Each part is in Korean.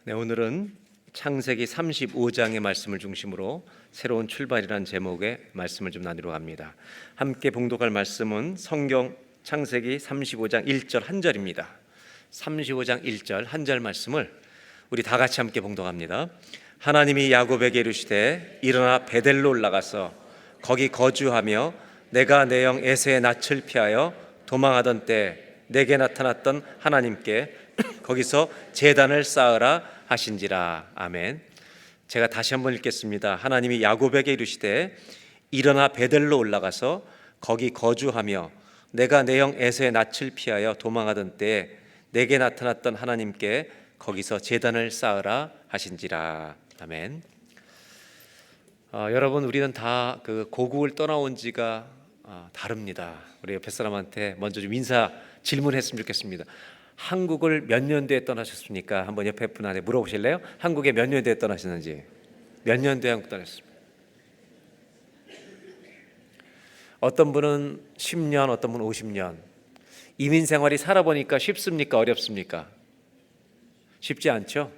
네, 오늘은 창세기 35장의 말씀을 중심으로 새로운 출발이라는 제목의 말씀을 좀 나누려 합니다. 함께 봉독할 말씀은 성경 창세기 35장 1절 한 절입니다. 35장 1절 한 절 말씀을 우리 다 같이 함께 봉독합니다. 하나님이 야곱에게 이르시되 일어나 베델로 올라가서 거기 거주하며 내가 내 영 에서의 낯을 피하여 도망하던 때 내게 나타났던 하나님께 거기서 제단을 쌓으라 하신지라. 아멘. 제가 다시 한번 읽겠습니다. 하나님이 야곱에게 이르시되 일어나 베델로 올라가서 거기 거주하며 내가 내 영 에서의 낯을 피하여 도망하던 때에 내게 나타났던 하나님께 거기서 제단을 쌓으라 하신지라. 아멘. 여러분, 우리는 다 그 고국을 떠나온 지가 다릅니다. 우리 옆에 사람한테 먼저 좀 인사 질문했으면 좋겠습니다. 한국을 몇 년도에 떠나셨습니까? 한번 옆에 분한테 물어보실래요? 한국에 몇 년도에 떠나셨는지. 몇 년도에 한국 떠났습니까? 어떤 분은 10년, 어떤 분은 50년. 이민 생활이 살아보니까 쉽습니까? 어렵습니까? 쉽지 않죠?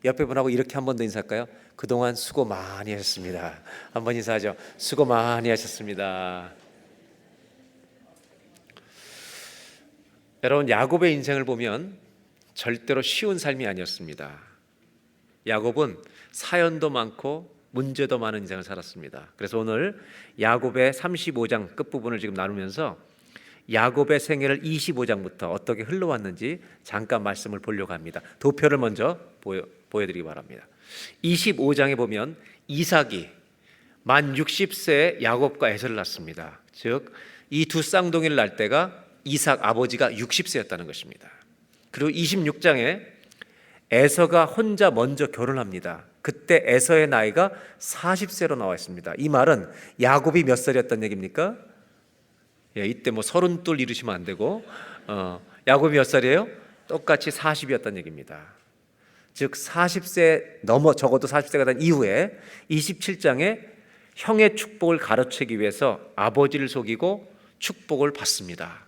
옆에 분하고 이렇게 한 번 더 인사할까요? 그동안 수고 많이 하셨습니다. 한번 인사하죠. 수고 많이 하셨습니다. 여러분, 야곱의 인생을 보면 절대로 쉬운 삶이 아니었습니다. 야곱은 사연도 많고 문제도 많은 인생을 살았습니다. 그래서 오늘 야곱의 35장 끝부분을 지금 나누면서 야곱의 생애를 25장부터 어떻게 흘러왔는지 잠깐 말씀을 보려고 합니다. 도표를 먼저 보여드리기 바랍니다. 25장에 보면 이삭이 만 60세에 야곱과 에서를 낳습니다. 즉 이 두 쌍둥이를 낳을 때가 이삭 아버지가 60세였다는 것입니다. 그리고 26장에 에서가 혼자 먼저 결혼합니다. 그때 에서의 나이가 40세로 나와 있습니다. 이 말은 야곱이 몇 살이었단 얘기입니까? 이때 뭐 32 이르시면 안 되고 야곱이 몇 살이에요? 똑같이 40이었단 얘기입니다. 즉 40세 넘어 적어도 40세가 된 이후에 27장에 형의 축복을 가로채기 위해서 아버지를 속이고 축복을 받습니다.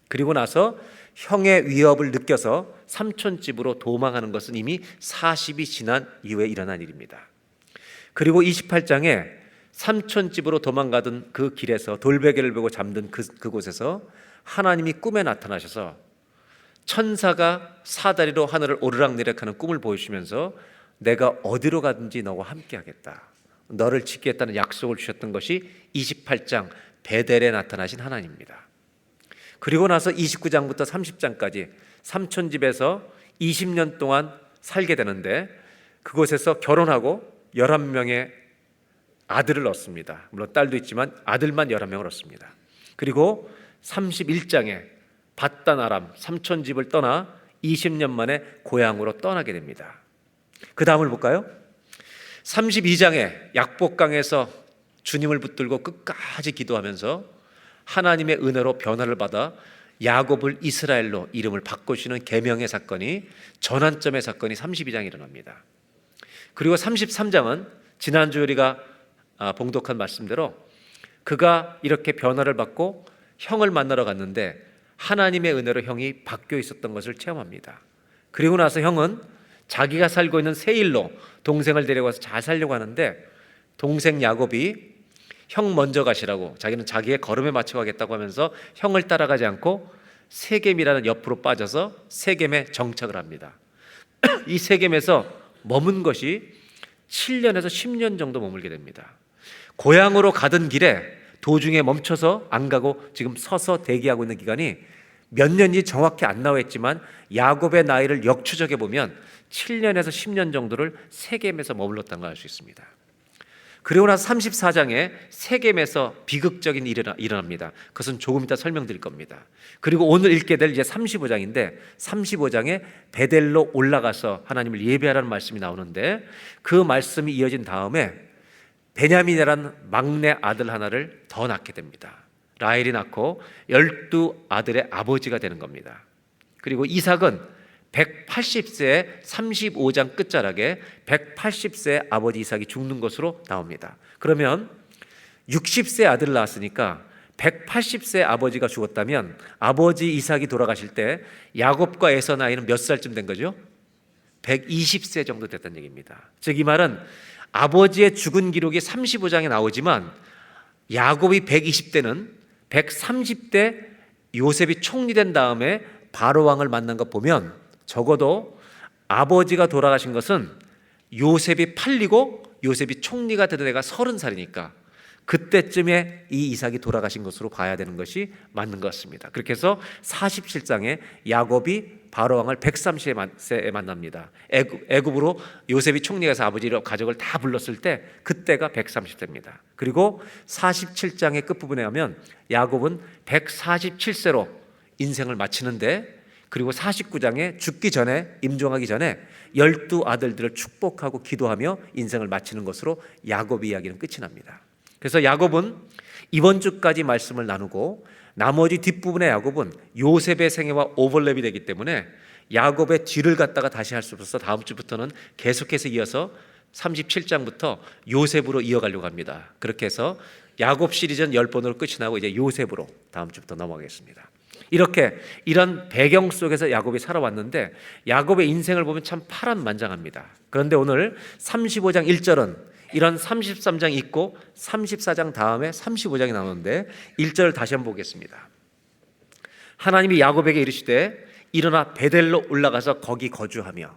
그리고 나서 형의 위협을 느껴서 삼촌 집으로 도망하는 것은 이미 40이 지난 이후에 일어난 일입니다. 그리고 28장에 삼촌 집으로 도망가던 그 길에서 돌베개를 베고 잠든 그곳에서 하나님이 꿈에 나타나셔서 천사가 사다리로 하늘을 오르락내리락하는 꿈을 보여주시면서 내가 어디로 가든지 너와 함께하겠다, 너를 지키겠다는 약속을 주셨던 것이 28장 베델에 나타나신 하나님입니다. 그리고 나서 29장부터 30장까지 삼촌 집에서 20년 동안 살게 되는데 그곳에서 결혼하고 11명의 아들을 얻습니다. 물론 딸도 있지만 아들만 11명을 얻습니다. 그리고 31장에 밧단 아람 삼촌 집을 떠나 20년 만에 고향으로 떠나게 됩니다. 그 다음을 볼까요? 32장에 약복강에서 주님을 붙들고 끝까지 기도하면서 하나님의 은혜로 변화를 받아 야곱을 이스라엘로 이름을 바꾸시는 계명의 사건이, 전환점의 사건이 32장에 일어납니다. 그리고 33장은 지난주 우리가 봉독한 말씀대로 그가 이렇게 변화를 받고 형을 만나러 갔는데 하나님의 은혜로 형이 바뀌어 있었던 것을 체험합니다. 그리고 나서 형은 자기가 살고 있는 세일로 동생을 데려가서 잘 살려고 하는데 동생 야곱이 형 먼저 가시라고, 자기는 자기의 걸음에 맞춰 가겠다고 하면서 형을 따라가지 않고 세겜이라는 옆으로 빠져서 세겜에 정착을 합니다. 이 세겜에서 머문 것이 7년에서 10년 정도 머물게 됩니다. 고향으로 가던 길에 도중에 멈춰서 안 가고 지금 서서 대기하고 있는 기간이 몇 년이 정확히 안 나와 있지만 야곱의 나이를 역추적해 보면 7년에서 10년 정도를 세겜에서 머물렀다는 걸 알 수 있습니다. 그리고 나서 34장에 세겜에서 비극적인 일이 일어납니다. 그것은 조금 이따 설명드릴 겁니다. 그리고 오늘 읽게 될 이제 35장인데 35장에 베델로 올라가서 하나님을 예배하라는 말씀이 나오는데 그 말씀이 이어진 다음에 베냐민이라는 막내 아들 하나를 더 낳게 됩니다. 라헬이 낳고 12아들의 아버지가 되는 겁니다. 그리고 이삭은 180세에 35장 끝자락에 180세에 아버지 이삭이 죽는 것으로 나옵니다. 그러면 60세 아들을 낳았으니까 180세 아버지가 죽었다면 아버지 이삭이 돌아가실 때 야곱과 에서 나이는 몇 살쯤 된 거죠? 120세 정도 됐다는 얘기입니다. 즉 이 말은 아버지의 죽은 기록이 35장에 나오지만 야곱이 120대는 130대 요셉이 총리된 다음에 바로 왕을 만난 것 보면 적어도 아버지가 돌아가신 것은 요셉이 팔리고 요셉이 총리가 되던 애가 30살이니까 그때쯤에 이 이삭이 돌아가신 것으로 봐야 되는 것이 맞는 것 같습니다. 그렇게 해서 47장에 야곱이 바로왕을 130세에 만납니다. 애굽으로 요셉이 총리가 돼서 아버지로 가족을 다 불렀을 때 그때가 130세입니다. 그리고 47장의 끝부분에 하면 야곱은 147세로 인생을 마치는데, 그리고 49장에 죽기 전에, 임종하기 전에 12아들들을 축복하고 기도하며 인생을 마치는 것으로 야곱 이야기는 끝이 납니다. 그래서 야곱은 이번 주까지 말씀을 나누고 나머지 뒷부분의 야곱은 요셉의 생애와 오버랩이 되기 때문에 야곱의 뒤를 갖다가 다시 할 수 없어서 다음 주부터는 계속해서 이어서 37장부터 요셉으로 이어가려고 합니다. 그렇게 해서 야곱 시리즈는 10번으로 끝이 나고 이제 요셉으로 다음 주부터 넘어가겠습니다. 이렇게 이런 배경 속에서 야곱이 살아왔는데 야곱의 인생을 보면 참 파란만장합니다. 그런데 오늘 35장 1절은 이런 33장 있고 34장 다음에 35장이 나오는데 1절을 다시 한번 보겠습니다. 하나님이 야곱에게 이르시되 일어나 베델로 올라가서 거기 거주하며,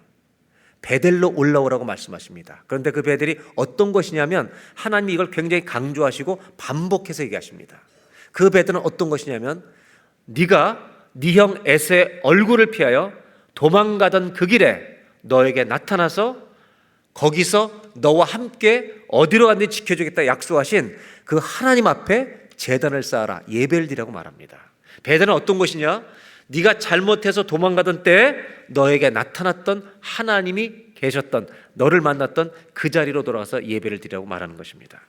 베델로 올라오라고 말씀하십니다. 그런데 그 베델이 어떤 것이냐면 하나님이 이걸 굉장히 강조하시고 반복해서 얘기하십니다. 그 베델은 어떤 것이냐면 네가 네 형 에서의 얼굴을 피하여 도망가던 그 길에 너에게 나타나서 거기서 너와 함께 어디로 갔는지 지켜주겠다 약속하신 그 하나님 앞에 제단을 쌓아라, 예배를 드리라고 말합니다. 베델은 어떤 것이냐? 네가 잘못해서 도망가던 때에 너에게 나타났던 하나님이 계셨던, 너를 만났던 그 자리로 돌아가서 예배를 드리라고 말하는 것입니다.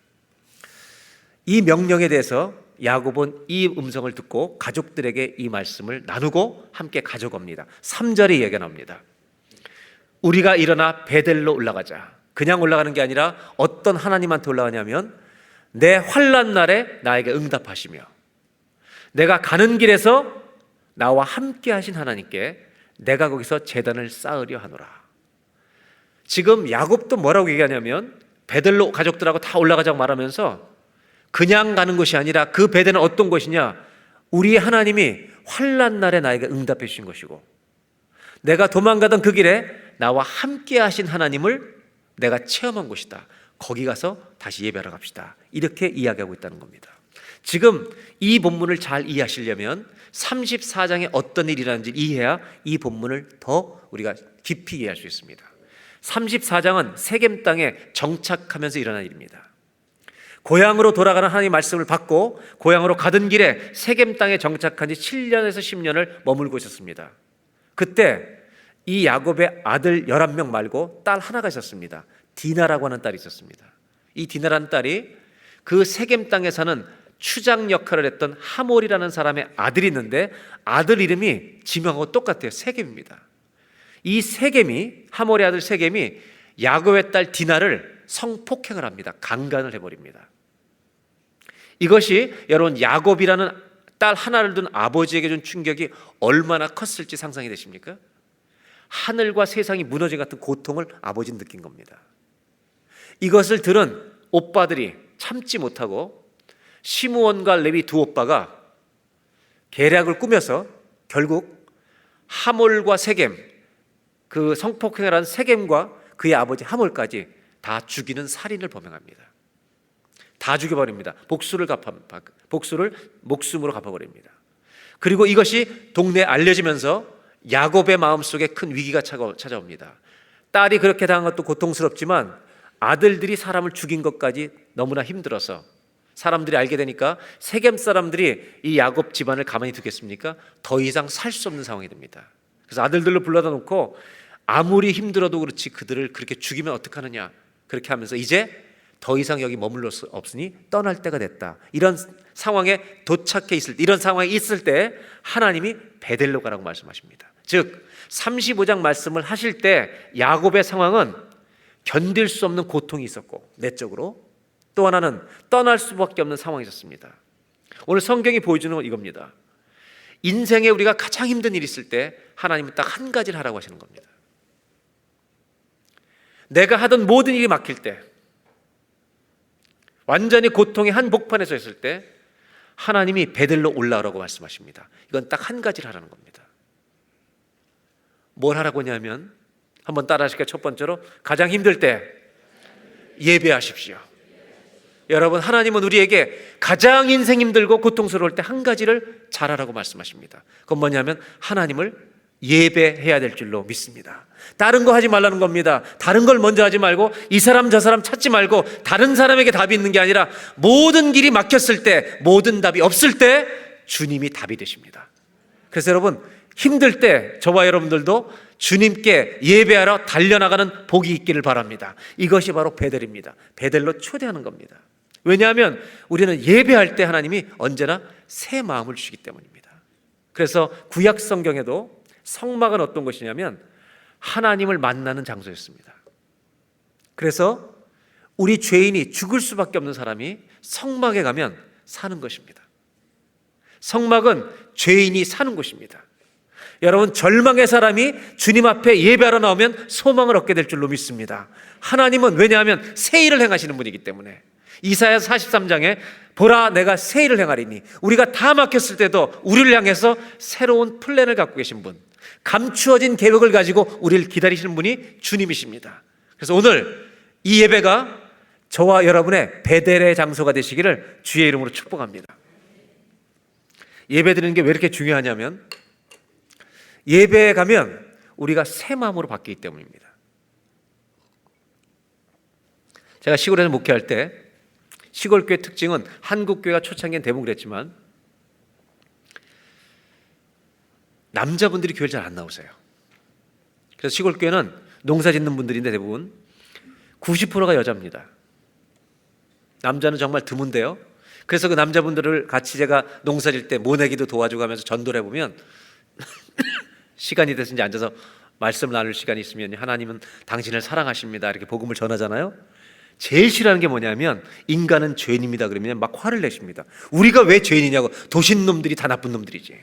이 명령에 대해서 야곱은 이 음성을 듣고 가족들에게 이 말씀을 나누고 함께 가져갑니다. 3절에 얘기가 나옵니다. 우리가 일어나 베델로 올라가자. 그냥 올라가는 게 아니라 어떤 하나님한테 올라가냐면 내 환난 날에 나에게 응답하시며 내가 가는 길에서 나와 함께 하신 하나님께 내가 거기서 제단을 쌓으려 하노라. 지금 야곱도 뭐라고 얘기하냐면 베델로 가족들하고 다 올라가자고 말하면서 그냥 가는 것이 아니라 그 베델은 어떤 것이냐? 우리의 하나님이 환난 날에 나에게 응답해 주신 것이고 내가 도망가던 그 길에 나와 함께 하신 하나님을 내가 체험한 곳이다. 거기 가서 다시 예배하러 갑시다. 이렇게 이야기하고 있다는 겁니다. 지금 이 본문을 잘 이해하시려면 34장에 어떤 일이 일어나는지 이해해야 이 본문을 더 우리가 깊이 이해할 수 있습니다. 34장은 세겜 땅에 정착하면서 일어난 일입니다. 고향으로 돌아가는 하나님의 말씀을 받고 고향으로 가던 길에 세겜 땅에 정착한 지 7년에서 10년을 머물고 있었습니다. 그때 이 야곱의 아들 11명 말고 딸 하나가 있었습니다. 디나라고 하는 딸이 있었습니다. 이 디나라는 딸이 그 세겜 땅에 사는 추장 역할을 했던 하몰이라는 사람의 아들이 있는데 아들 이름이 지명하고 똑같아요. 세겜입니다. 이 세겜이, 하몰의 아들 세겜이 야곱의 딸 디나를 성폭행을 합니다. 강간을 해버립니다. 이것이 여러분 야곱이라는 딸 하나를 둔 아버지에게 준 충격이 얼마나 컸을지 상상이 되십니까? 하늘과 세상이 무너진 같은 고통을 아버지는 느낀 겁니다. 이것을 들은 오빠들이 참지 못하고 시므온과 레위 두 오빠가 계략을 꾸며서 결국 하몰과 세겜, 그 성폭행을 한 세겜과 그의 아버지 하몰까지 다 죽이는 살인을 범행합니다. 다 죽여버립니다. 복수를 목숨으로 갚아버립니다. 그리고 이것이 동네에 알려지면서 야곱의 마음속에 큰 위기가 찾아옵니다. 딸이 그렇게 당한 것도 고통스럽지만 아들들이 사람을 죽인 것까지 너무나 힘들어서 사람들이 알게 되니까 세겜 사람들이 이 야곱 집안을 가만히 두겠습니까? 더 이상 살 수 없는 상황이 됩니다. 그래서 아들들로 불러다 놓고 아무리 힘들어도 그렇지 그들을 그렇게 죽이면 어떡하느냐, 그렇게 하면서 이제 더 이상 여기 머물러 수 없으니 떠날 때가 됐다. 이런 상황에 도착해 있을 때, 이런 상황에 있을 때 하나님이 베델로 가라고 말씀하십니다. 즉 35장 말씀을 하실 때 야곱의 상황은 견딜 수 없는 고통이 있었고 내적으로, 또 하나는 떠날 수밖에 없는 상황이 있었습니다. 오늘 성경이 보여주는 건 이겁니다. 인생에 우리가 가장 힘든 일이 있을 때 하나님은 딱 한 가지를 하라고 하시는 겁니다. 내가 하던 모든 일이 막힐 때, 완전히 고통의 한복판에 서 있을 때 하나님이 베들로 올라오라고 말씀하십니다. 이건 딱 한 가지를 하라는 겁니다. 뭘 하라고 하냐면, 한번 따라 하실까요? 첫 번째로, 가장 힘들 때 예배하십시오. 여러분, 하나님은 우리에게 가장 인생 힘들고 고통스러울 때 한 가지를 잘하라고 말씀하십니다. 그건 뭐냐면 하나님을 예배해야 될 줄로 믿습니다. 다른 거 하지 말라는 겁니다. 다른 걸 먼저 하지 말고, 이 사람 저 사람 찾지 말고, 다른 사람에게 답이 있는 게 아니라 모든 길이 막혔을 때, 모든 답이 없을 때 주님이 답이 되십니다. 그래서 여러분, 힘들 때 저와 여러분들도 주님께 예배하러 달려나가는 복이 있기를 바랍니다. 이것이 바로 베델입니다. 베델로 초대하는 겁니다. 왜냐하면 우리는 예배할 때 하나님이 언제나 새 마음을 주시기 때문입니다. 그래서 구약 성경에도 성막은 어떤 것이냐면 하나님을 만나는 장소였습니다. 그래서 우리 죄인이 죽을 수밖에 없는 사람이 성막에 가면 사는 것입니다. 성막은 죄인이 사는 곳입니다. 여러분, 절망의 사람이 주님 앞에 예배하러 나오면 소망을 얻게 될 줄로 믿습니다. 하나님은 왜냐하면 새 일을 행하시는 분이기 때문에. 이사야 43장에 보라 내가 새 일을 행하리니, 우리가 다 막혔을 때도 우리를 향해서 새로운 플랜을 갖고 계신 분, 감추어진 계획을 가지고 우리를 기다리시는 분이 주님이십니다. 그래서 오늘 이 예배가 저와 여러분의 베델의 장소가 되시기를 주의 이름으로 축복합니다. 예배 드리는 게 왜 이렇게 중요하냐면, 예배에 가면 우리가 새 마음으로 바뀌기 때문입니다. 제가 시골에서 목회할 때, 시골교회 특징은, 한국교회가 초창기엔 대부분 그랬지만 남자분들이 교회를 잘 안 나오세요. 그래서 시골교회는 농사 짓는 분들인데 대부분 90%가 여자입니다. 남자는 정말 드문데요. 그래서 그 남자분들을 같이 제가 농사 질 때 모내기도 도와주고 하면서 전도를 해보면 시간이 돼서 이제 앉아서 말씀 나눌 시간이 있으면, 하나님은 당신을 사랑하십니다, 이렇게 복음을 전하잖아요. 제일 싫어하는 게 뭐냐면, 인간은 죄인입니다 그러면 막 화를 내십니다. 우리가 왜 죄인이냐고. 도신놈들이 다 나쁜 놈들이지.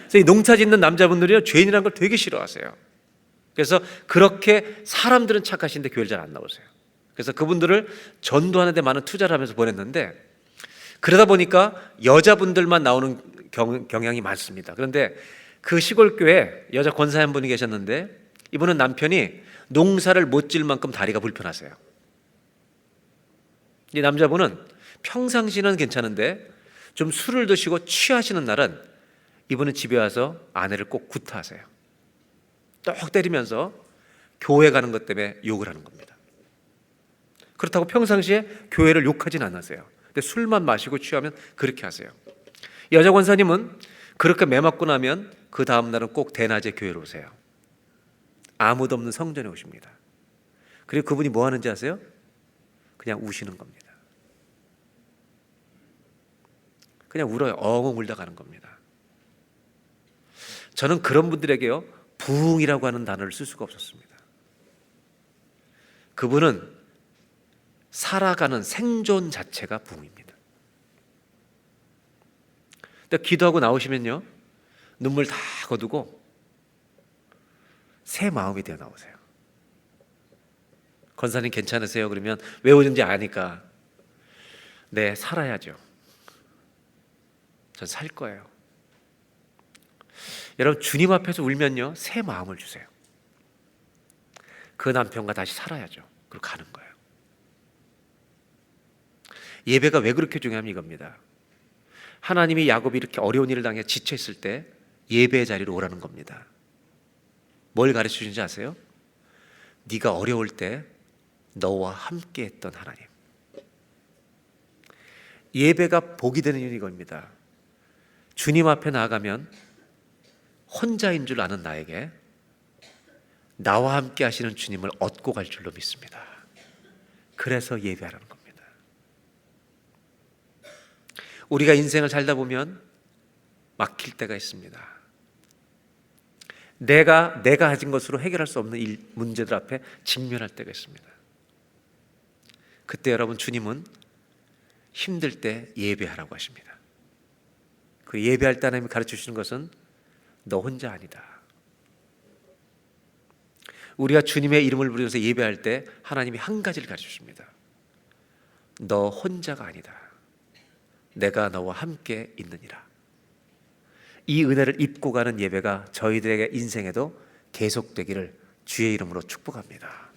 그래서 이 농사 짓는 남자분들이 죄인이라는 걸 되게 싫어하세요. 그래서 그렇게 사람들은 착하신데 교회를 잘 안 나오세요. 그래서 그분들을 전도하는 데 많은 투자를 하면서 보냈는데, 그러다 보니까 여자분들만 나오는 경향이 많습니다. 그런데 그 시골교회 여자 권사님 한 분이 계셨는데, 이분은 남편이 농사를 못 질 만큼 다리가 불편하세요. 이 남자분은 평상시는 괜찮은데 좀 술을 드시고 취하시는 날은 이분은 집에 와서 아내를 꼭 구타하세요. 떡 때리면서 교회 가는 것 때문에 욕을 하는 겁니다. 그렇다고 평상시에 교회를 욕하진 않으세요. 근데 술만 마시고 취하면 그렇게 하세요. 여자 권사님은 그렇게 매 맞고 나면 그 다음 날은 꼭 대낮에 교회로 오세요. 아무도 없는 성전에 오십니다. 그리고 그분이 뭐 하는지 아세요? 그냥 우시는 겁니다. 그냥 울어요. 엉엉 울다 가는 겁니다. 저는 그런 분들에게요, 부흥이라고 하는 단어를 쓸 수가 없었습니다. 그분은 살아가는 생존 자체가 부흥입니다. 근데 기도하고 나오시면요, 눈물 다 거두고 새 마음이 되어 나오세요. 권사님 괜찮으세요? 그러면 왜 오는지 아니까, 네, 살아야죠. 전 살 거예요. 여러분, 주님 앞에서 울면요, 새 마음을 주세요. 그 남편과 다시 살아야죠. 그리고 가는 거예요. 예배가 왜 그렇게 중요하면 이겁니다. 하나님이 야곱이 이렇게 어려운 일을 당해 지쳐있을 때 예배의 자리로 오라는 겁니다. 뭘 가르쳐 주는지 아세요? 네가 어려울 때 너와 함께 했던 하나님. 예배가 복이 되는 일이 이겁니다. 주님 앞에 나아가면 혼자인 줄 아는 나에게 나와 함께 하시는 주님을 얻고 갈 줄로 믿습니다. 그래서 예배하라는 겁니다. 우리가 인생을 살다 보면 막힐 때가 있습니다. 내가 가진 것으로 해결할 수 없는 문제들 앞에 직면할 때가 있습니다. 그때 여러분, 주님은 힘들 때 예배하라고 하십니다. 그 예배할 때 하나님이 가르쳐 주시는 것은 너 혼자 아니다. 우리가 주님의 이름을 부르면서 예배할 때 하나님이 한 가지를 가르쳐 주십니다. 너 혼자가 아니다. 내가 너와 함께 있느니라. 이 은혜를 입고 가는 예배가 저희들에게 인생에도 계속되기를 주의 이름으로 축복합니다.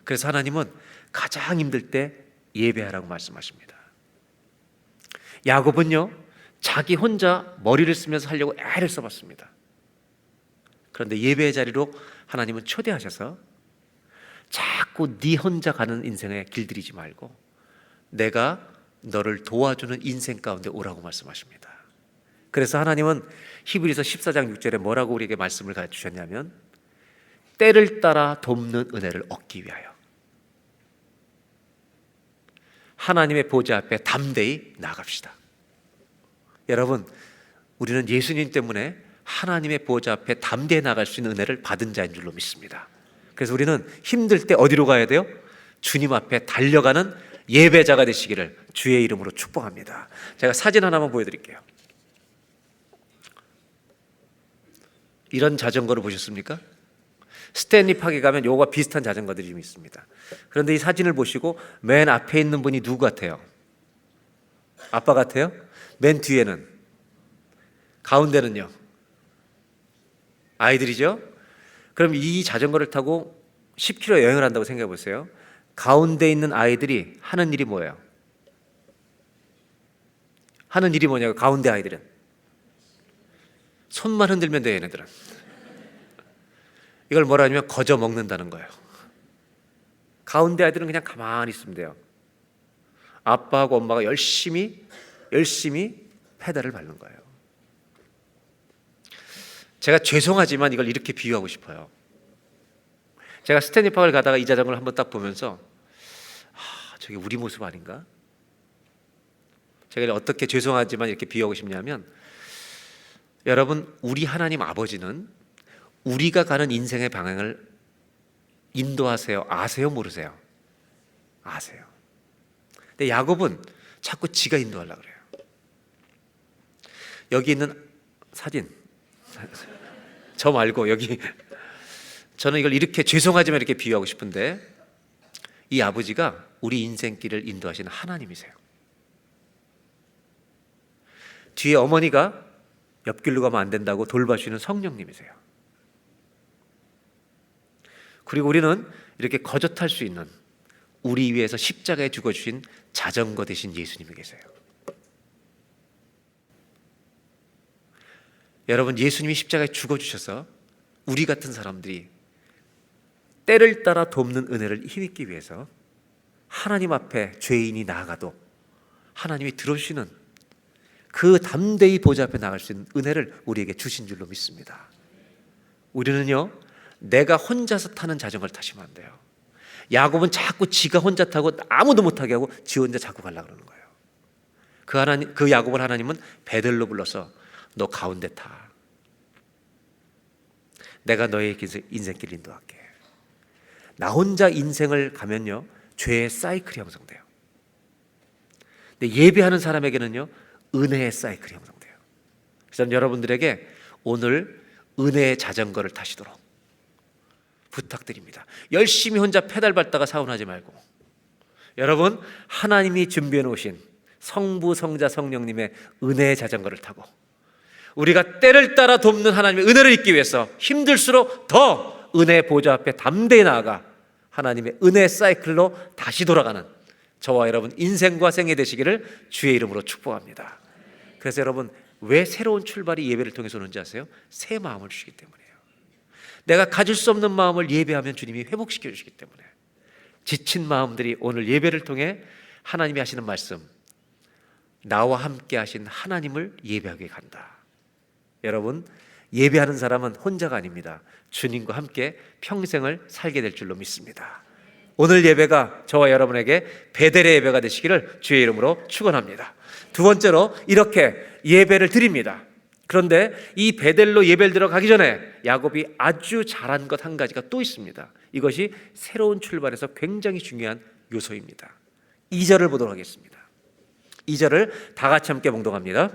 그래서 하나님은 가장 힘들 때 예배하라고 말씀하십니다. 야곱은요, 자기 혼자 머리를 쓰면서 하려고 애를 써봤습니다. 그런데 예배의 자리로 하나님은 초대하셔서 자꾸 네 혼자 가는 인생에 길들이지 말고 내가 너를 도와주는 인생 가운데 오라고 말씀하십니다. 그래서 하나님은 히브리서 14장 6절에 뭐라고 우리에게 말씀을 가르치셨냐면 때를 따라 돕는 은혜를 얻기 위하여 하나님의 보좌 앞에 담대히 나아갑시다. 여러분, 우리는 예수님 때문에 하나님의 보좌 앞에 담대히 나갈 수 있는 은혜를 받은 자인 줄로 믿습니다. 그래서 우리는 힘들 때 어디로 가야 돼요? 주님 앞에 달려가는 예배자가 되시기를 주의 이름으로 축복합니다. 제가 사진 하나만 보여드릴게요. 이런 자전거를 보셨습니까? 스탠리 파크에 가면 요거와 비슷한 자전거들이 좀 있습니다. 그런데 이 사진을 보시고 맨 앞에 있는 분이 누구 같아요? 아빠 같아요? 맨 뒤에는? 가운데는요? 아이들이죠? 그럼 이 자전거를 타고 10km 여행을 한다고 생각해 보세요. 가운데 있는 아이들이 하는 일이 뭐예요? 하는 일이 뭐냐고. 가운데 아이들은 손만 흔들면 돼요. 얘네들은 이걸 뭐라 하냐면 거저 먹는다는 거예요. 가운데 아이들은 그냥 가만히 있으면 돼요. 아빠하고 엄마가 열심히 페달을 밟는 거예요. 제가 죄송하지만 이걸 이렇게 비유하고 싶어요. 제가 스탠리 파크를 가다가 이 자전거를 한번 딱 보면서 저게 우리 모습 아닌가? 제가 어떻게 죄송하지만 이렇게 비유하고 싶냐면, 여러분, 우리 하나님 아버지는 우리가 가는 인생의 방향을 인도하세요? 아세요? 모르세요? 아세요. 근데 야곱은 자꾸 지가 인도하려고 그래요. 여기 있는 사진, 저 말고 여기, 저는 이걸 이렇게 죄송하지만 이렇게 비유하고 싶은데, 이 아버지가 우리 인생길을 인도하시는 하나님이세요. 뒤에 어머니가 옆길로 가면 안 된다고 돌봐주시는 성령님이세요. 그리고 우리는 이렇게 거저 탈 수 있는, 우리 위해서 십자가에 죽어주신 자전거 되신 예수님이 계세요. 여러분, 예수님이 십자가에 죽어주셔서 우리 같은 사람들이 때를 따라 돕는 은혜를 힘입기 위해서 하나님 앞에 죄인이 나아가도 하나님이 들어주시는 그 담대히 보좌 앞에 나갈 수 있는 은혜를 우리에게 주신 줄로 믿습니다. 우리는요, 내가 혼자서 타는 자전거를 타시면 안 돼요. 야곱은 자꾸 지가 혼자 타고 아무도 못하게 하고 지 혼자 자꾸 가려고 그러는 거예요. 그 야곱을 하나님은 베들로 불러서 너 가운데 타. 내가 너의 인생길 인도할게. 나 혼자 인생을 가면요, 죄의 사이클이 형성돼요. 근데 예배하는 사람에게는요, 은혜의 사이클이 형성돼요. 그래서 저는 여러분들에게 오늘 은혜의 자전거를 타시도록 부탁드립니다. 열심히 혼자 페달 밟다가 사고나지 말고, 여러분, 하나님이 준비해 놓으신 성부, 성자, 성령님의 은혜의 자전거를 타고 우리가 때를 따라 돕는 하나님의 은혜를 잊기 위해서 힘들수록 더 은혜의 보좌 앞에 담대히 나아가 하나님의 은혜 사이클로 다시 돌아가는 저와 여러분 인생과 생애 되시기를 주의 이름으로 축복합니다. 그래서 여러분, 왜 새로운 출발이 예배를 통해서 오는지 아세요? 새 마음을 주시기 때문이에요. 내가 가질 수 없는 마음을 예배하면 주님이 회복시켜 주시기 때문에, 지친 마음들이 오늘 예배를 통해 하나님이 하시는 말씀, 나와 함께 하신 하나님을 예배하게 간다. 여러분, 예배하는 사람은 혼자가 아닙니다. 주님과 함께 평생을 살게 될 줄로 믿습니다. 오늘 예배가 저와 여러분에게 베델의 예배가 되시기를 주의 이름으로 축원합니다. 두 번째로, 이렇게 예배를 드립니다. 그런데 이 베델로 예배를 들어가기 전에 야곱이 아주 잘한 것 한 가지가 또 있습니다. 이것이 새로운 출발에서 굉장히 중요한 요소입니다. 2절을 보도록 하겠습니다. 2절을 다 같이 함께 봉독합니다.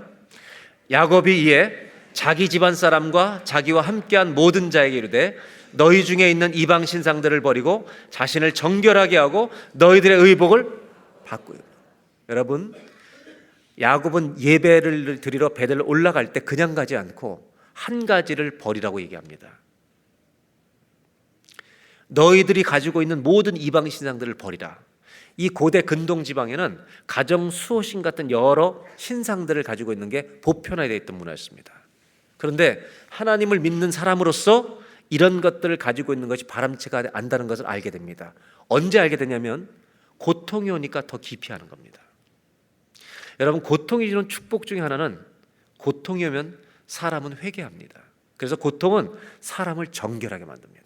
야곱이 이에 자기 집안 사람과 자기와 함께한 모든 자에게 이르되 너희 중에 있는 이방 신상들을 버리고 자신을 정결하게 하고 너희들의 의복을 바꾸라. 여러분, 야곱은 예배를 드리러 베델로 올라갈 때 그냥 가지 않고 한 가지를 버리라고 얘기합니다. 너희들이 가지고 있는 모든 이방 신상들을 버리라. 이 고대 근동 지방에는 가정 수호신 같은 여러 신상들을 가지고 있는 게 보편화되어 있던 문화였습니다. 그런데 하나님을 믿는 사람으로서 이런 것들을 가지고 있는 것이 바람직하지 않다는 것을 알게 됩니다. 언제 알게 되냐면 고통이 오니까 더 깊이 하는 겁니다. 여러분, 고통이 주는 축복 중에 하나는 고통이 오면 사람은 회개합니다. 그래서 고통은 사람을 정결하게 만듭니다.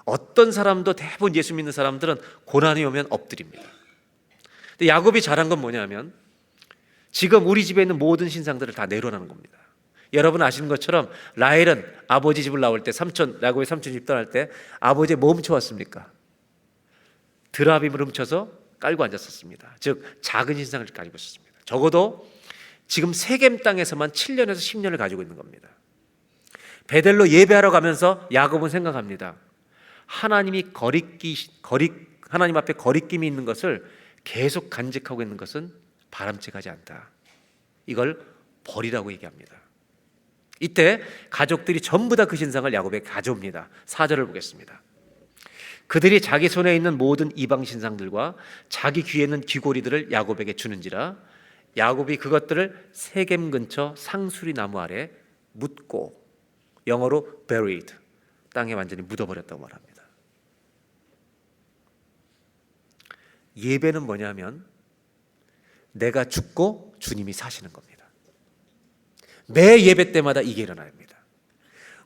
어떤 사람도 대부분 예수 믿는 사람들은 고난이 오면 엎드립니다. 근데 야곱이 잘한 건 뭐냐면 지금 우리 집에 있는 모든 신상들을 다 내려놓는 겁니다. 여러분 아시는 것처럼 라헬은 아버지 집을 나올 때 야곱의 삼촌 집 떠날 때 아버지의 뭐 훔쳐왔습니까? 드라빔을 훔쳐서 깔고 앉았었습니다. 즉 작은 신상을 가지고 있었습니다. 적어도 지금 세겜 땅에서만 7년에서 10년을 가지고 있는 겁니다. 베델로 예배하러 가면서 야곱은 생각합니다. 하나님 앞에 거리낌이 있는 것을 계속 간직하고 있는 것은 바람직하지 않다. 이걸 버리라고 얘기합니다. 이때 가족들이 전부 다 그 신상을 야곱에게 가져옵니다. 4절을 보겠습니다. 그들이 자기 손에 있는 모든 이방 신상들과 자기 귀에 있는 귀고리들을 야곱에게 주는지라 야곱이 그것들을 세겜 근처 상수리 나무 아래 묻고, 영어로 buried, 땅에 완전히 묻어버렸다고 말합니다. 예배는 뭐냐면 내가 죽고 주님이 사시는 겁니다. 매 예배 때마다 이게 일어나야 합니다.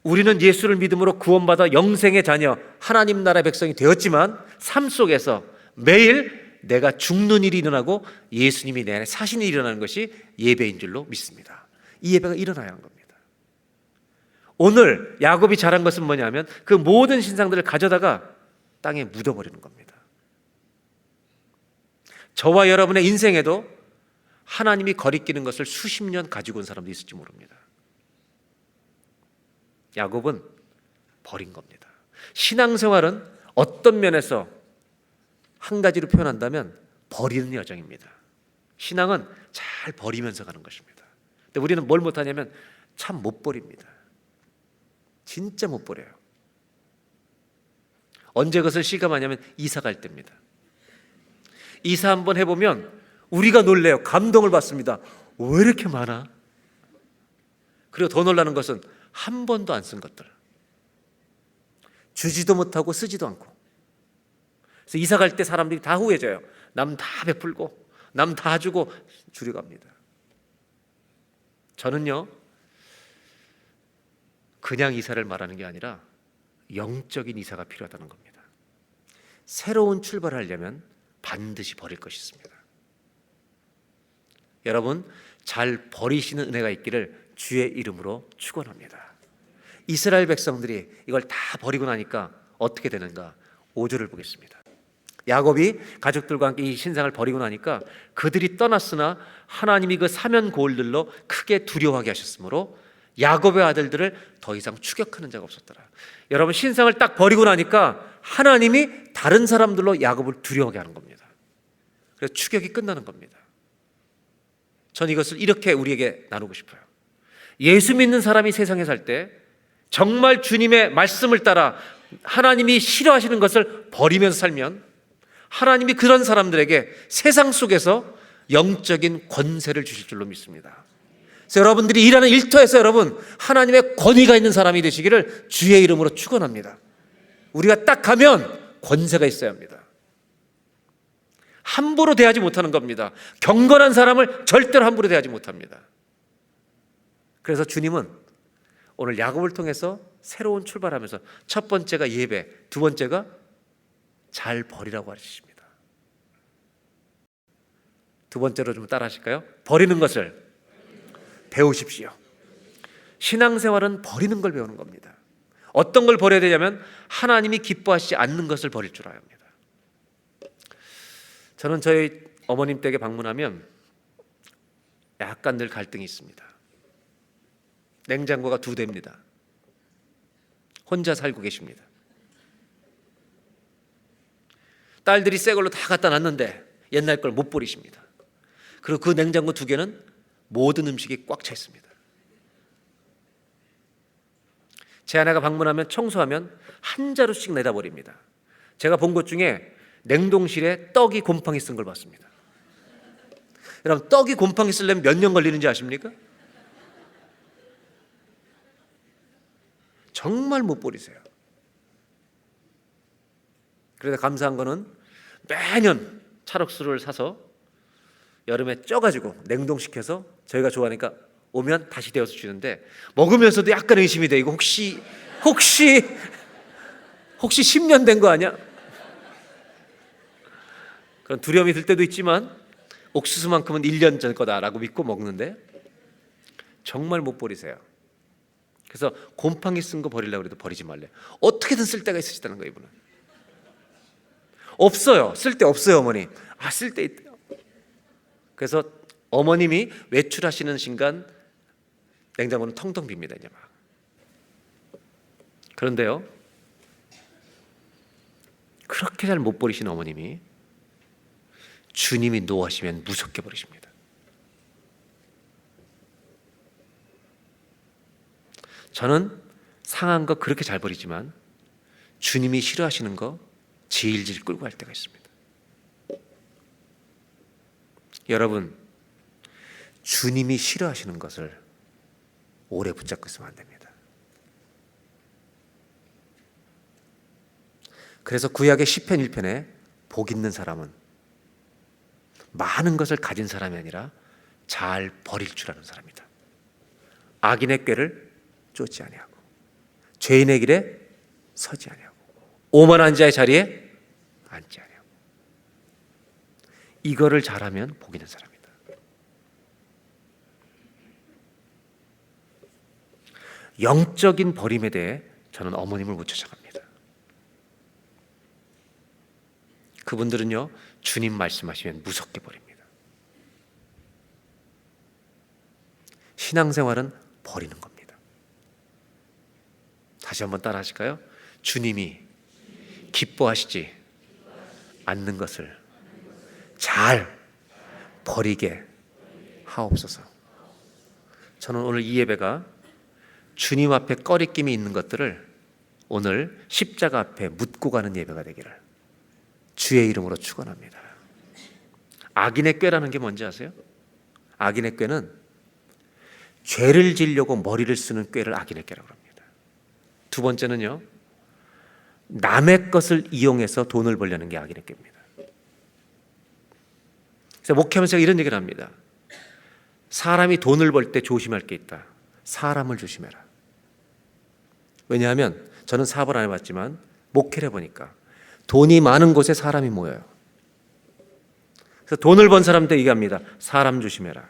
우리는 예수를 믿음으로 구원받아 영생의 자녀, 하나님 나라의 백성이 되었지만 삶 속에서 매일 내가 죽는 일이 일어나고 예수님이 내 안에 사시는 일이 일어나는 것이 예배인 줄로 믿습니다. 이 예배가 일어나야 하는 겁니다. 오늘 야곱이 잘한 것은 뭐냐면 그 모든 신상들을 가져다가 땅에 묻어버리는 겁니다. 저와 여러분의 인생에도 하나님이 거리끼는 것을 수십 년 가지고 온 사람도 있을지 모릅니다. 야곱은 버린 겁니다. 신앙생활은 어떤 면에서 한 가지로 표현한다면 버리는 여정입니다. 신앙은 잘 버리면서 가는 것입니다. 근데 우리는 뭘 못하냐면 참 못 버립니다. 진짜 못 버려요. 언제 그것을 실감하냐면 이사 갈 때입니다. 이사 한번 해보면 우리가 놀래요. 감동을 받습니다. 왜 이렇게 많아? 그리고 더 놀라는 것은 한 번도 안 쓴 것들, 주지도 못하고 쓰지도 않고. 그래서 이사 갈 때 사람들이 다 후회져요. 남 다 베풀고 남 다 주고 줄여갑니다. 저는요, 그냥 이사를 말하는 게 아니라 영적인 이사가 필요하다는 겁니다. 새로운 출발을 하려면 반드시 버릴 것이 있습니다. 여러분, 잘 버리시는 은혜가 있기를 주의 이름으로 축원합니다. 이스라엘 백성들이 이걸 다 버리고 나니까 어떻게 되는가? 5절을 보겠습니다. 야곱이 가족들과 함께 이 신상을 버리고 나니까 그들이 떠났으나 하나님이 그 사면 고울들로 크게 두려워하게 하셨으므로 야곱의 아들들을 더 이상 추격하는 자가 없었더라. 여러분, 신상을 딱 버리고 나니까 하나님이 다른 사람들로 야곱을 두려워하게 하는 겁니다. 그래서 추격이 끝나는 겁니다. 전 이것을 이렇게 우리에게 나누고 싶어요. 예수 믿는 사람이 세상에 살 때 정말 주님의 말씀을 따라 하나님이 싫어하시는 것을 버리면서 살면 하나님이 그런 사람들에게 세상 속에서 영적인 권세를 주실 줄로 믿습니다. 그래서 여러분들이 일하는 일터에서 여러분 하나님의 권위가 있는 사람이 되시기를 주의 이름으로 축원합니다. 우리가 딱 가면 권세가 있어야 합니다. 함부로 대하지 못하는 겁니다. 경건한 사람을 절대로 함부로 대하지 못합니다. 그래서 주님은 오늘 야곱을 통해서 새로운 출발하면서 첫 번째가 예배, 두 번째가 잘 버리라고 하십니다. 두 번째로 좀 따라 하실까요? 버리는 것을 배우십시오. 신앙생활은 버리는 걸 배우는 겁니다. 어떤 걸 버려야 되냐면 하나님이 기뻐하시지 않는 것을 버릴 줄 알아야 합니다. 저는 저희 어머님 댁에 방문하면 약간 늘 갈등이 있습니다. 냉장고가 2대입니다. 혼자 살고 계십니다. 딸들이 새 걸로 다 갖다 놨는데 옛날 걸 못 버리십니다. 그리고 그 냉장고 2개는 모든 음식이 꽉 차 있습니다. 제 아내가 방문하면 청소하면 한 자루씩 내다버립니다. 제가 본 것 중에 냉동실에 떡이 곰팡이 쓴 걸 봤습니다. 여러분, 떡이 곰팡이 쓰려면 몇 년 걸리는지 아십니까? 정말 못 버리세요. 그래서 감사한 거는 매년 찰옥수를 사서 여름에 쪄가지고 냉동시켜서 저희가 좋아하니까 오면 다시 데워서 주는데, 먹으면서도 약간 의심이 돼. 이거 혹시 10년 된 거 아니야? 그런 두려움이 들 때도 있지만 옥수수만큼은 1년 전 거다라고 믿고 먹는데 정말 못 버리세요. 그래서 곰팡이 쓴 거 버리려고 해도 버리지 말래. 어떻게든 쓸 데가 있으시다는 거예요, 이분은. 없어요. 쓸 데 없어요, 어머니. 쓸 데 있대요. 그래서 어머님이 외출하시는 순간 냉장고는 텅텅 빕니다, 이제 막. 그런데요, 그렇게 잘 못 버리시는 어머님이 주님이 노하시면 무섭게 버리십니다. 저는 상한 거 그렇게 잘 버리지만 주님이 싫어하시는 거 질질 끌고 갈 때가 있습니다. 여러분, 주님이 싫어하시는 것을 오래 붙잡고 있으면 안 됩니다. 그래서 구약의 시편 1편에 복 있는 사람은 많은 것을 가진 사람이 아니라 잘 버릴 줄 아는 사람이다. 악인의 꾀를 쫓지 아니하고 죄인의 길에 서지 아니하고 오만한 자의 자리에 앉지 아니하고. 이거를 잘하면 복 있는 사람이다. 영적인 버림에 대해 저는 어머님을 못 찾아갑니다. 그분들은요, 주님 말씀하시면 무섭게 버립니다. 신앙생활은 버리는 겁니다. 다시 한번 따라 하실까요? 주님이 기뻐하시지 않는 것을 잘 버리게 하옵소서. 저는 오늘 이 예배가 주님 앞에 꺼리낌이 있는 것들을 오늘 십자가 앞에 묻고 가는 예배가 되기를 주의 이름으로 축원합니다. 악인의 꾀라는 게 뭔지 아세요? 악인의 꾀는 죄를 지려고 머리를 쓰는 꾀를 악인의 꾀라고 합니다. 두 번째는요, 남의 것을 이용해서 돈을 벌려는 게 악인의 꾀입니다. 그래서 목회하면서 제가 이런 얘기를 합니다. 사람이 돈을 벌 때 조심할 게 있다. 사람을 조심해라. 왜냐하면 저는 사업을 안 해봤지만 목회를 해보니까 돈이 많은 곳에 사람이 모여요. 그래서 돈을 번 사람한테 얘기합니다. 사람 조심해라.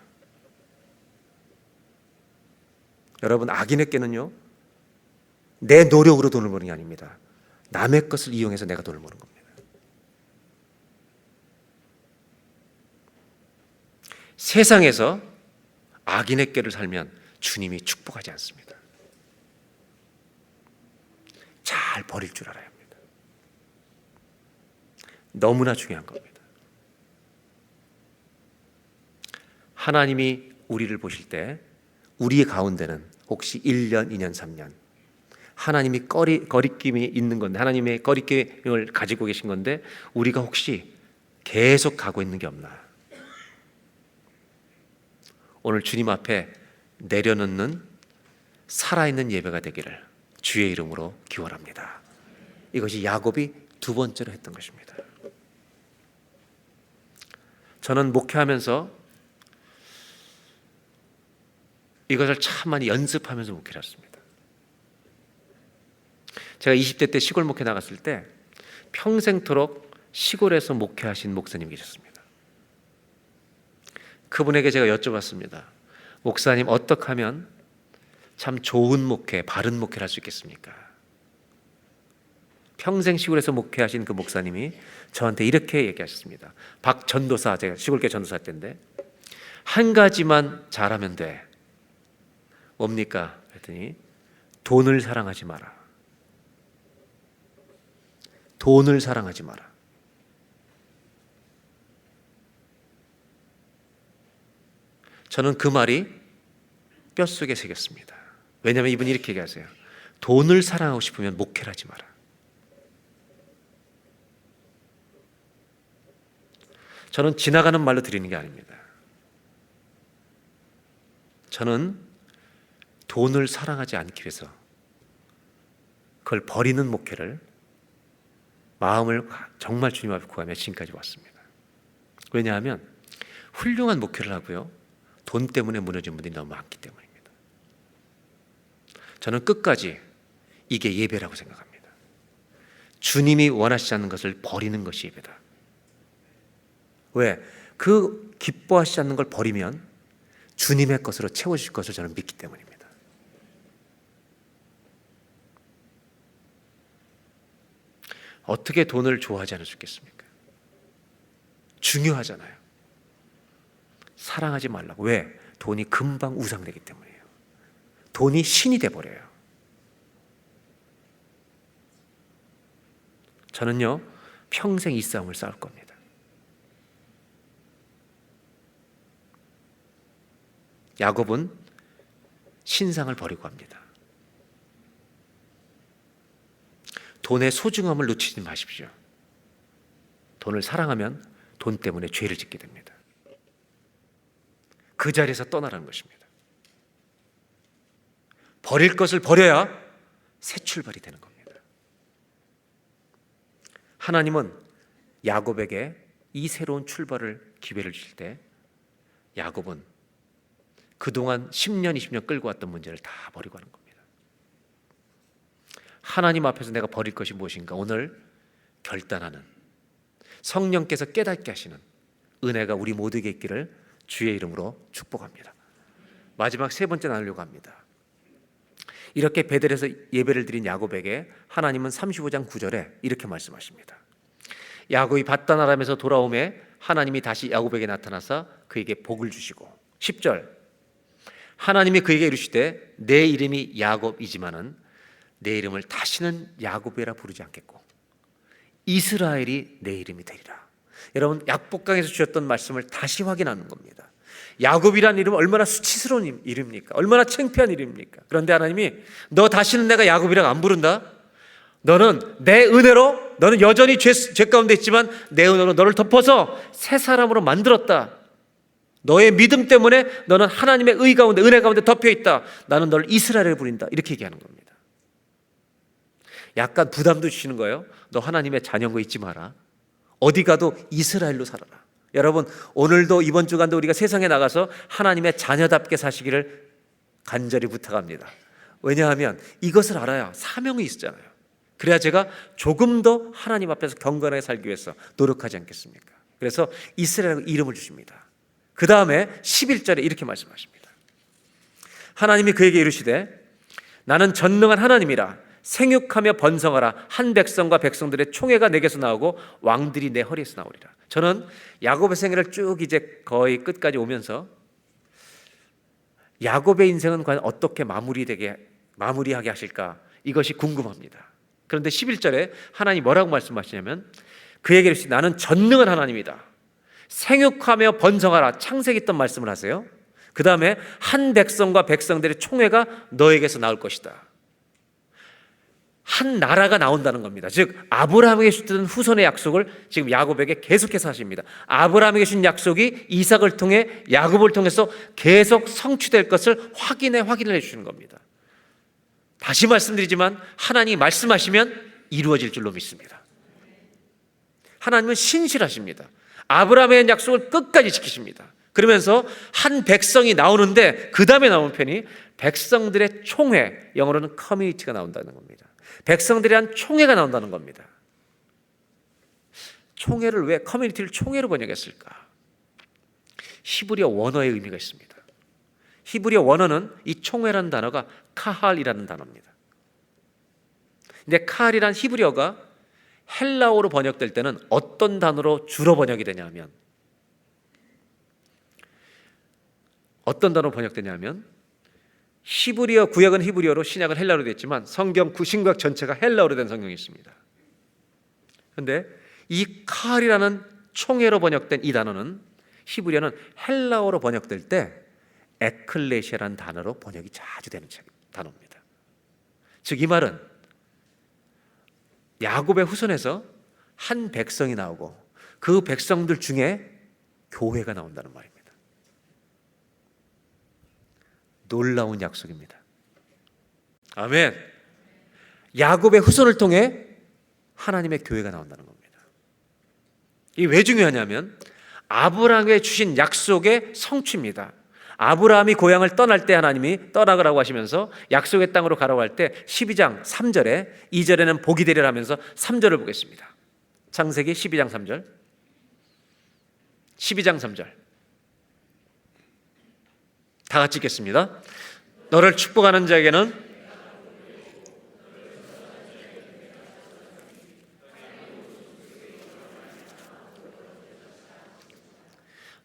여러분, 악인의 꾀는요, 내 노력으로 돈을 버는 게 아닙니다. 남의 것을 이용해서 내가 돈을 버는 겁니다. 세상에서 악인의 꾀를 살면 주님이 축복하지 않습니다. 잘 버릴 줄 알아야 합니다. 너무나 중요한 겁니다. 하나님이 우리를 보실 때 우리의 가운데는 혹시 1년, 2년, 3년 하나님이 거리낌이 있는 건데, 하나님의 거리낌을 가지고 계신 건데 우리가 혹시 계속 가고 있는 게 없나? 오늘 주님 앞에 내려놓는 살아있는 예배가 되기를 주의 이름으로 기원합니다. 이것이 야곱이 두 번째로 했던 것입니다. 저는 목회하면서 이것을 참 많이 연습하면서 목회를 했습니다. 제가 20대 때 시골 목회 나갔을 때 평생토록 시골에서 목회하신 목사님이 계셨습니다. 그분에게 제가 여쭤봤습니다. 목사님, 어떻게 하면 참 좋은 목회, 바른 목회를 할 수 있겠습니까? 평생 시골에서 목회하신 그 목사님이 저한테 이렇게 얘기하셨습니다. 박 전도사, 제가 시골교회 전도사 때인데, 한 가지만 잘하면 돼. 뭡니까? 그랬더니 돈을 사랑하지 마라. 돈을 사랑하지 마라. 저는 그 말이 뼛속에 새겼습니다. 왜냐하면 이분이 이렇게 얘기하세요. 돈을 사랑하고 싶으면 목회를 하지 마라. 저는 지나가는 말로 드리는 게 아닙니다. 저는 돈을 사랑하지 않기 위해서 그걸 버리는 목회를 마음을 정말 주님 앞에 구하며 지금까지 왔습니다. 왜냐하면 훌륭한 목회를 하고요, 돈 때문에 무너진 분들이 너무 많기 때문입니다. 저는 끝까지 이게 예배라고 생각합니다. 주님이 원하시지 않는 것을 버리는 것이 예배다. 왜? 그 기뻐하시지 않는 걸 버리면 주님의 것으로 채워주실 것을 저는 믿기 때문입니다. 어떻게 돈을 좋아하지 않을 수 있겠습니까? 중요하잖아요. 사랑하지 말라고. 왜? 돈이 금방 우상되기 때문이에요. 돈이 신이 돼버려요. 저는요, 평생 이 싸움을 싸울 겁니다. 야곱은 신상을 버리고 합니다. 돈의 소중함을 놓치지 마십시오. 돈을 사랑하면 돈 때문에 죄를 짓게 됩니다. 그 자리에서 떠나라는 것입니다. 버릴 것을 버려야 새 출발이 되는 겁니다. 하나님은 야곱에게 이 새로운 출발을 기회를 주실 때 야곱은 그동안 10년, 20년 끌고 왔던 문제를 다 버리고 하는 겁니다. 하나님 앞에서 내가 버릴 것이 무엇인가 오늘 결단하는, 성령께서 깨닫게 하시는 은혜가 우리 모두에게 있기를 주의 이름으로 축복합니다. 마지막 세 번째 나누려고 합니다. 이렇게 베델에서 예배를 드린 야곱에게 하나님은 35장 9절에 이렇게 말씀하십니다. 야곱이 밧단 아람에서 돌아오매 하나님이 다시 야곱에게 나타나서 그에게 복을 주시고, 10절 하나님이 그에게 이르시되 내 이름이 야곱이지만은 내 이름을 다시는 야곱이라 부르지 않겠고 이스라엘이 내 이름이 되리라. 여러분, 약복강에서 주셨던 말씀을 다시 확인하는 겁니다. 야곱이라는 이름은 얼마나 수치스러운 이름입니까? 얼마나 창피한 이름입니까? 그런데 하나님이 너 다시는 내가 야곱이라고 안 부른다. 너는 내 은혜로, 너는 여전히 죄 가운데 있지만 내 은혜로 너를 덮어서 새 사람으로 만들었다. 너의 믿음 때문에 너는 하나님의 의 가운데, 은혜 가운데 덮여 있다. 나는 너를 이스라엘을 부린다. 이렇게 얘기하는 겁니다. 약간 부담도 주시는 거예요. 너 하나님의 자녀인 거 잊지 마라. 어디 가도 이스라엘로 살아라. 여러분, 오늘도 이번 주간도 우리가 세상에 나가서 하나님의 자녀답게 사시기를 간절히 부탁합니다. 왜냐하면 이것을 알아야 사명이 있잖아요. 그래야 제가 조금 더 하나님 앞에서 경건하게 살기 위해서 노력하지 않겠습니까? 그래서 이스라엘이라고 이름을 주십니다. 그 다음에 11절에 이렇게 말씀하십니다. 하나님이 그에게 이르시되 나는 전능한 하나님이라. 생육하며 번성하라. 한 백성과 백성들의 총회가 내게서 나오고 왕들이 내 허리에서 나오리라. 저는 야곱의 생애를 쭉 이제 거의 끝까지 오면서 야곱의 인생은 과연 어떻게 마무리하게 하실까, 이것이 궁금합니다. 그런데 11절에 하나님이 뭐라고 말씀하시냐면 그에게 이르시되 나는 전능한 하나님이다. 생육하며 번성하라. 창세기 있던 말씀을 하세요. 그 다음에 한 백성과 백성들의 총회가 너에게서 나올 것이다. 한 나라가 나온다는 겁니다. 즉 아브라함에게 주셨던 후손의 약속을 지금 야곱에게 계속해서 하십니다. 아브라함에게 주신 약속이 이삭을 통해 야곱을 통해서 계속 성취될 것을 확인을 해주시는 겁니다. 다시 말씀드리지만 하나님이 말씀하시면 이루어질 줄로 믿습니다. 하나님은 신실하십니다. 아브라함의 약속을 끝까지 지키십니다. 그러면서 한 백성이 나오는데 그 다음에 나오는 편이 백성들의 총회, 영어로는 커뮤니티가 나온다는 겁니다. 백성들이 한 총회가 나온다는 겁니다. 총회를 왜 커뮤니티를 총회로 번역했을까? 히브리어 원어의 의미가 있습니다. 히브리어 원어는 이 총회라는 단어가 카할이라는 단어입니다. 근데 카할이라는 히브리어가 헬라어로 번역될 때는 어떤 단어로 주로 번역이 되냐면 어떤 단어로 번역되냐면 히브리어, 구약은 히브리어로, 신약은 헬라어로 됐지만 성경 신구약 전체가 헬라어로 된 성경이 있습니다. 그런데 이 칼이라는 총회로 번역된 이 단어는 히브리어는 헬라어로 번역될 때 에클레시아라는 단어로 번역이 자주 되는 단어입니다. 즉 이 말은 야곱의 후손에서 한 백성이 나오고 그 백성들 중에 교회가 나온다는 말입니다. 놀라운 약속입니다. 아멘. 야곱의 후손을 통해 하나님의 교회가 나온다는 겁니다. 이게 왜 중요하냐면 아브라함에게 주신 약속의 성취입니다. 아브라함이 고향을 떠날 때 하나님이 떠나가라고 하시면서 약속의 땅으로 가라고 할 때 12장 3절에 2절에는 복이 되리라 하면서 3절을 보겠습니다. 창세기 12장 3절. 12장 3절. 다 같이 읽겠습니다. 너를 축복하는 자에게는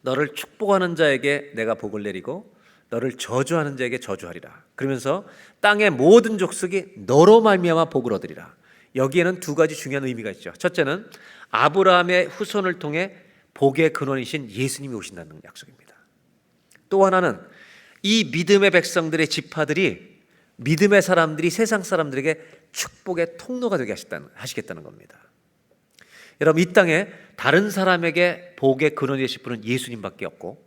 너를 축복하는 자에게 내가 복을 내리고 너를 저주하는 자에게 저주하리라. 그러면서 땅의 모든 족속이 너로 말미암아 복을 얻으리라. 여기에는 두 가지 중요한 의미가 있죠. 첫째는 아브라함의 후손을 통해 복의 근원이신 예수님이 오신다는 약속입니다. 또 하나는 이 믿음의 백성들의 지파들이, 믿음의 사람들이 세상 사람들에게 축복의 통로가 되게 하시겠다는 겁니다. 여러분, 이 땅에 다른 사람에게 복의 근원이 되실 분은 예수님밖에 없고,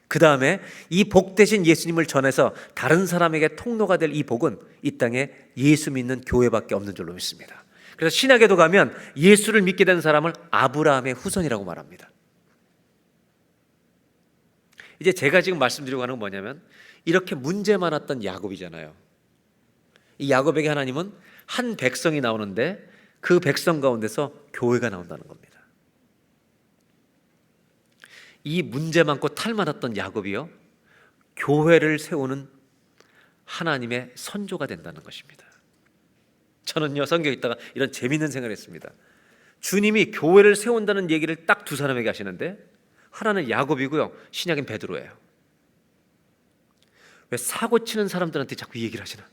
그 다음에 이 복 대신 예수님을 전해서 다른 사람에게 통로가 될 이 복은 이 땅에 예수 믿는 교회밖에 없는 줄로 믿습니다. 그래서 신약에도 가면 예수를 믿게 된 사람을 아브라함의 후손이라고 말합니다. 이제 제가 지금 말씀드리고 하는 건 뭐냐면, 이렇게 문제 많았던 야곱이잖아요. 이 야곱에게 하나님은 한 백성이 나오는데 그 백성 가운데서 교회가 나온다는 겁니다. 이 문제 많고 탈 많았던 야곱이요, 교회를 세우는 하나님의 선조가 된다는 것입니다. 저는요, 성경에 있다가 이런 재미있는 생각을 했습니다. 주님이 교회를 세운다는 얘기를 딱 두 사람에게 하시는데, 하나는 야곱이고요, 신약인 베드로예요. 왜 사고 치는 사람들한테 자꾸 이 얘기를 하시나?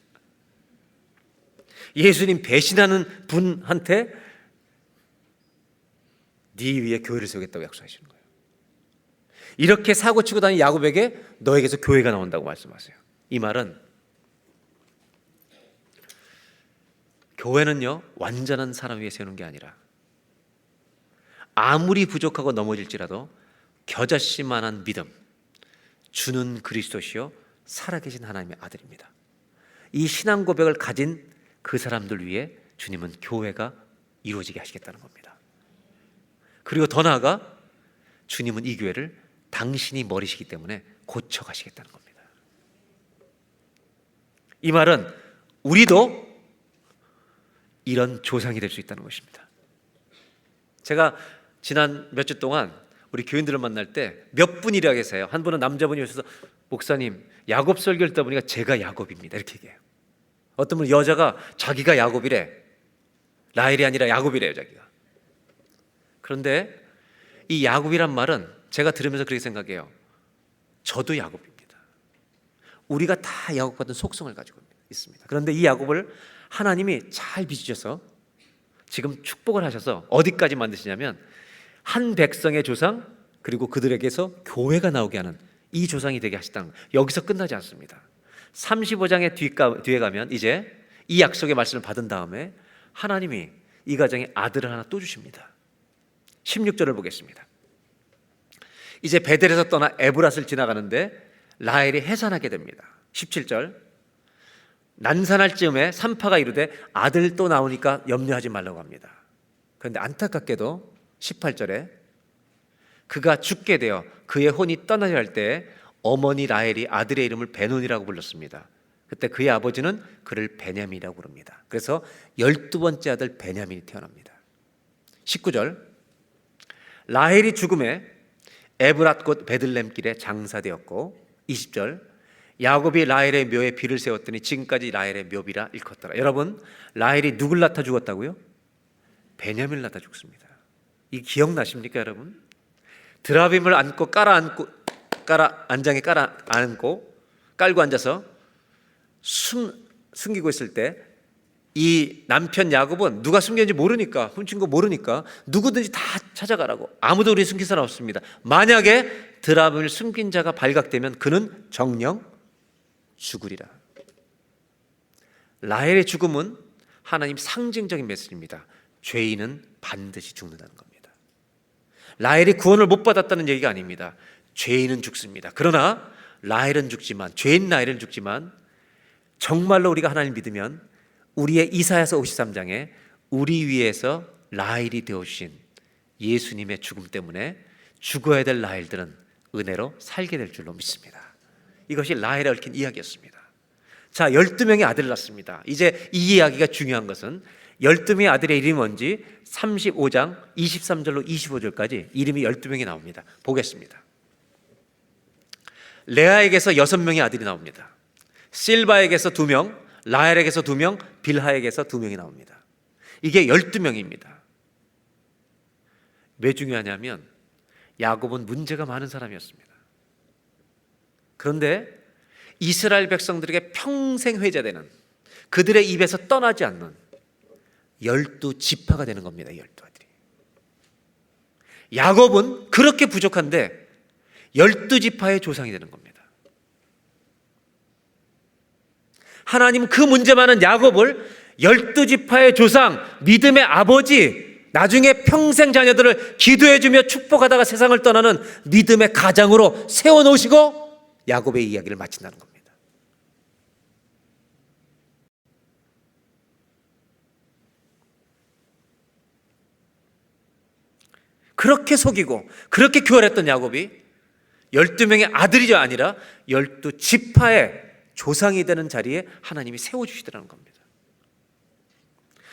예수님 배신하는 분한테 네 위에 교회를 세우겠다고 약속하시는 거예요. 이렇게 사고 치고 다니는 야곱에게 너에게서 교회가 나온다고 말씀하세요. 이 말은 교회는요, 완전한 사람 위에 세우는 게 아니라 아무리 부족하고 넘어질지라도 겨자씨만한 믿음, 주는 그리스도시요 살아계신 하나님의 아들입니다. 이 신앙 고백을 가진 그 사람들 위해 주님은 교회가 이루어지게 하시겠다는 겁니다. 그리고 더 나아가 주님은 이 교회를 당신이 머리시기 때문에 고쳐가시겠다는 겁니다. 이 말은 우리도 이런 조상이 될 수 있다는 것입니다. 제가 지난 몇 주 동안 우리 교인들을 만날 때 몇 분이라 계세요. 한 분은 남자분이 오셔서 목사님, 야곱 설교를 듣다 보니까 제가 야곱입니다, 이렇게 얘기해요. 어떤 분은 여자가 자기가 야곱이래. 라헬이 아니라 야곱이래요, 자기가. 그런데 이 야곱이란 말은 제가 들으면서 그렇게 생각해요. 저도 야곱입니다. 우리가 다 야곱 같은 속성을 가지고 있습니다. 그런데 이 야곱을 하나님이 잘 빚으셔서 지금 축복을 하셔서 어디까지 만드시냐면 한 백성의 조상, 그리고 그들에게서 교회가 나오게 하는 이 조상이 되게 하시다는 거예요. 여기서 끝나지 않습니다. 35장의 뒤에 가면 이제 이 약속의 말씀을 받은 다음에 하나님이 이 가정에 아들을 하나 또 주십니다. 16절을 보겠습니다. 이제 베델에서 떠나 에브랏을 지나가는데 라헬이 해산하게 됩니다. 17절, 난산할 즈음에 산파가 이르되 아들 또 나오니까 염려하지 말라고 합니다. 그런데 안타깝게도 18절에 그가 죽게 되어 그의 혼이 떠나려 할 때 어머니 라헬이 아들의 이름을 베논이라고 불렀습니다. 그때 그의 아버지는 그를 베냐민이라고 부릅니다. 그래서 12번째 아들 베냐민이 태어납니다. 19절, 라헬이 죽음에 에브랏 곧 베들렘길에 장사되었고, 20절, 야곱이 라헬의 묘에 비를 세웠더니 지금까지 라헬의 묘비라 일컫더라. 여러분, 라헬이 누굴 낳다 죽었다고요? 베냐민을 낳다 죽습니다. 이 기억나십니까, 여러분? 드라빔을 안고 안장에 깔고 앉아서 숨기고 있을 때 이 남편 야곱은 누가 숨겼는지 모르니까, 훔친 거 모르니까 누구든지 다 찾아가라고. 아무도 우리 숨긴 사람 없습니다. 만약에 드라문을 숨긴 자가 발각되면 그는 정령 죽으리라. 라헬의 죽음은 하나님 상징적인 메시지입니다. 죄인은 반드시 죽는다는 겁니다. 라헬이 구원을 못 받았다는 얘기가 아닙니다. 죄인은 죽습니다. 그러나 라헬은 죽지만, 죄인 라헬은 죽지만, 정말로 우리가 하나님을 믿으면 우리의 이사야서 53장에 우리 위에서 라헬이 되어주신 예수님의 죽음 때문에 죽어야 될 라헬들은 은혜로 살게 될 줄로 믿습니다. 이것이 라헬에 얽힌 이야기였습니다. 자, 12명의 아들을 낳습니다. 이제 이 이야기가 중요한 것은 12명의 아들의 이름이 뭔지 35장 23절로 25절까지 이름이 12명이 나옵니다. 보겠습니다. 레아에게서 6명의 아들이 나옵니다. 실바에게서 2명, 라헬에게서 2명, 빌하에게서 2명이 나옵니다. 이게 12명입니다. 왜 중요하냐면 야곱은 문제가 많은 사람이었습니다. 그런데 이스라엘 백성들에게 평생 회자되는, 그들의 입에서 떠나지 않는 12지파가 되는 겁니다. 12아들이. 야곱은 그렇게 부족한데 12지파의 조상이 되는 겁니다. 하나님은 그 문제 많은 야곱을 12지파의 조상, 믿음의 아버지, 나중에 평생 자녀들을 기도해주며 축복하다가 세상을 떠나는 믿음의 가장으로 세워놓으시고 야곱의 이야기를 마친다는 겁니다. 그렇게 속이고 그렇게 교활했던 야곱이 12명의 아들이 아니라 12지파의 조상이 되는 자리에 하나님이 세워주시더라는 겁니다.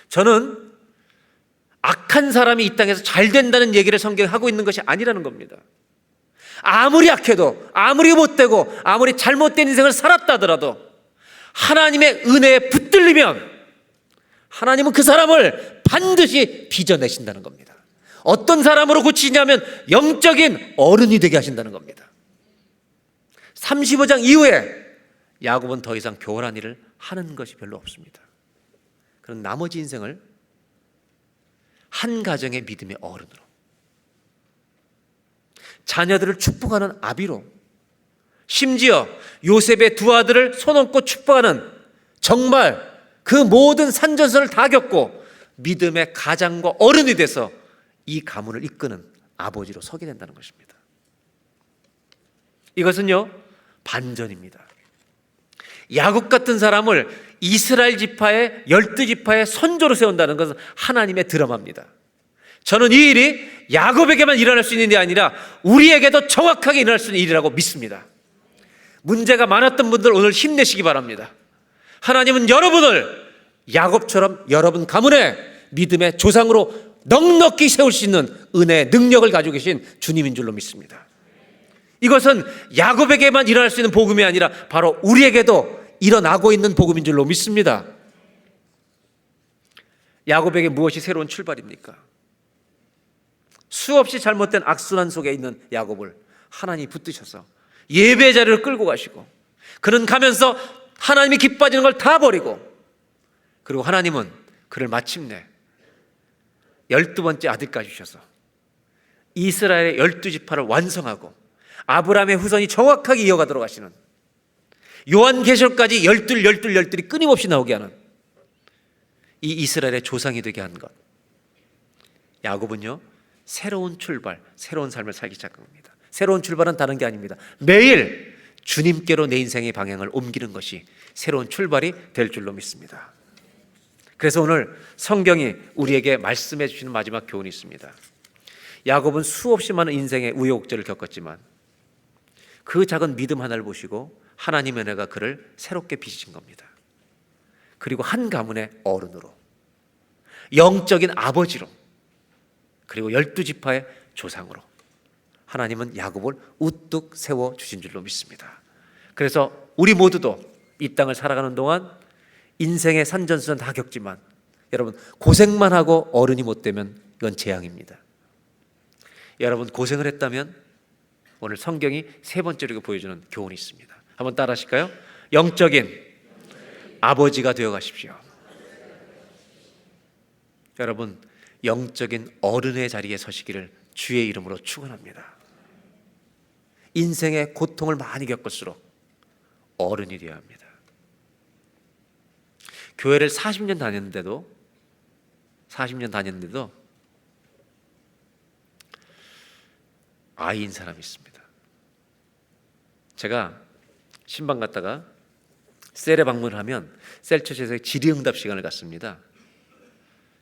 저는 악한 사람이 이 땅에서 잘 된다는 얘기를 성경에 하고 있는 것이 아니라는 겁니다. 아무리 악해도, 아무리 못되고, 아무리 잘못된 인생을 살았다 하더라도 하나님의 은혜에 붙들리면 하나님은 그 사람을 반드시 빚어내신다는 겁니다. 어떤 사람으로 고치냐면 영적인 어른이 되게 하신다는 겁니다. 35장 이후에 야곱은 더 이상 교활한 일을 하는 것이 별로 없습니다. 그런 나머지 인생을 한 가정의 믿음의 어른으로, 자녀들을 축복하는 아비로, 심지어 요셉의 2 아들을 손얹고 축복하는, 정말 그 모든 산전선을 다 겪고 믿음의 가장과 어른이 돼서 이 가문을 이끄는 아버지로 서게 된다는 것입니다. 이것은요, 반전입니다. 야곱 같은 사람을 이스라엘 지파의 12지파의 선조로 세운다는 것은 하나님의 드라마입니다. 저는 이 일이 야곱에게만 일어날 수 있는 일이 아니라 우리에게도 정확하게 일어날 수 있는 일이라고 믿습니다. 문제가 많았던 분들 오늘 힘내시기 바랍니다. 하나님은 여러분을 야곱처럼 여러분 가문의 믿음의 조상으로 넉넉히 세울 수 있는 은혜의 능력을 가지고 계신 주님인 줄로 믿습니다. 이것은 야곱에게만 일어날 수 있는 복음이 아니라 바로 우리에게도 일어나고 있는 복음인 줄로 믿습니다. 야곱에게 무엇이 새로운 출발입니까? 수없이 잘못된 악순환 속에 있는 야곱을 하나님이 붙드셔서 예배 자리를 끌고 가시고, 그는 가면서 하나님이 기뻐하시는 걸 다 버리고, 그리고 하나님은 그를 마침내 12번째 아들까지 주셔서 이스라엘의 12지파를 완성하고 아브라함의 후손이 정확하게 이어가도록 하시는, 요한계시록까지 12이 끊임없이 나오게 하는 이 이스라엘의 조상이 되게 한 것. 야곱은요, 새로운 출발, 새로운 삶을 살기 시작한 겁니다. 새로운 출발은 다른 게 아닙니다. 매일 주님께로 내 인생의 방향을 옮기는 것이 새로운 출발이 될 줄로 믿습니다. 그래서 오늘 성경이 우리에게 말씀해 주시는 마지막 교훈이 있습니다. 야곱은 수없이 많은 인생의 우여곡절을 겪었지만 그 작은 믿음 하나를 보시고 하나님의 은혜가 그를 새롭게 빚으신 겁니다. 그리고 한 가문의 어른으로, 영적인 아버지로, 그리고 12지파의 조상으로 하나님은 야곱을 우뚝 세워주신 줄로 믿습니다. 그래서 우리 모두도 이 땅을 살아가는 동안 인생의 산전수전 다 겪지만 여러분, 고생만 하고 어른이 못 되면 이건 재앙입니다. 여러분, 고생을 했다면 오늘 성경이 세 번째로 보여주는 교훈이 있습니다. 한번 따라 하실까요? 영적인 아버지가 되어 가십시오. 여러분, 영적인 어른의 자리에 서시기를 주의 이름으로 축원합니다. 인생의 고통을 많이 겪을수록 어른이 되어야 합니다. 교회를 40년 다녔는데도 아이인 사람이 있습니다. 제가 신방 갔다가 셀에 방문을 하면 셀처치에서 질의응답 시간을 갖습니다.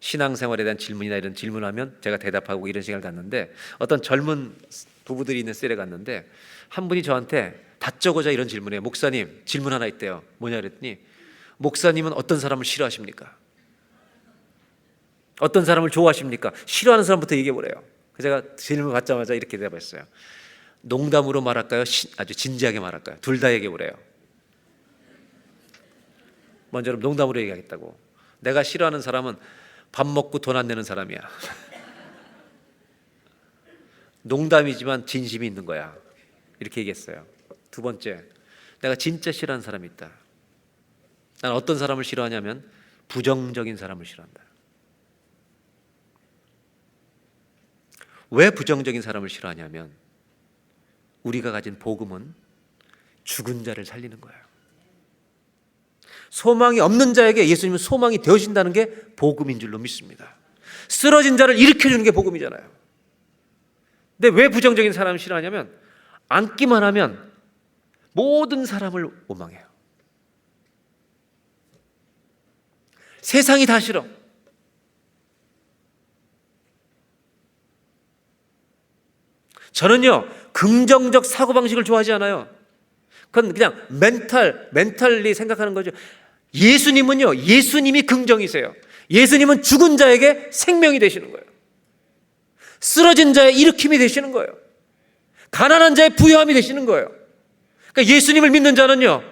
신앙생활에 대한 질문이나 이런 질문을 하면 제가 대답하고 이런 시간을 갖는데, 어떤 젊은 부부들이 있는 셀에 갔는데 한 분이 저한테 다짜고짜 이런 질문이에요. 목사님, 질문 하나 있대요. 뭐냐 그랬더니, 목사님은 어떤 사람을 싫어하십니까? 어떤 사람을 좋아하십니까? 싫어하는 사람부터 얘기해 보래요. 제가 질문 받자마자 이렇게 대답했어요. 농담으로 말할까요? 아주 진지하게 말할까요? 둘 다 얘기해 보래요. 먼저 농담으로 얘기하겠다고. 내가 싫어하는 사람은 밥 먹고 돈 안 내는 사람이야. 농담이지만 진심이 있는 거야. 이렇게 얘기했어요. 두 번째, 내가 진짜 싫어하는 사람이 있다. 난 어떤 사람을 싫어하냐면 부정적인 사람을 싫어한다. 왜 부정적인 사람을 싫어하냐면 우리가 가진 복음은 죽은 자를 살리는 거예요. 소망이 없는 자에게 예수님은 소망이 되어진다는 게 복음인 줄로 믿습니다. 쓰러진 자를 일으켜주는 게 복음이잖아요. 근데 왜 부정적인 사람을 싫어하냐면 앉기만 하면 모든 사람을 원망해요. 세상이 다 싫어. 저는요, 긍정적 사고방식을 좋아하지 않아요. 그건 그냥 멘탈리 생각하는 거죠. 예수님은요, 예수님이 긍정이세요. 예수님은 죽은 자에게 생명이 되시는 거예요. 쓰러진 자의 일으킴이 되시는 거예요. 가난한 자의 부유함이 되시는 거예요. 그러니까 예수님을 믿는 자는요,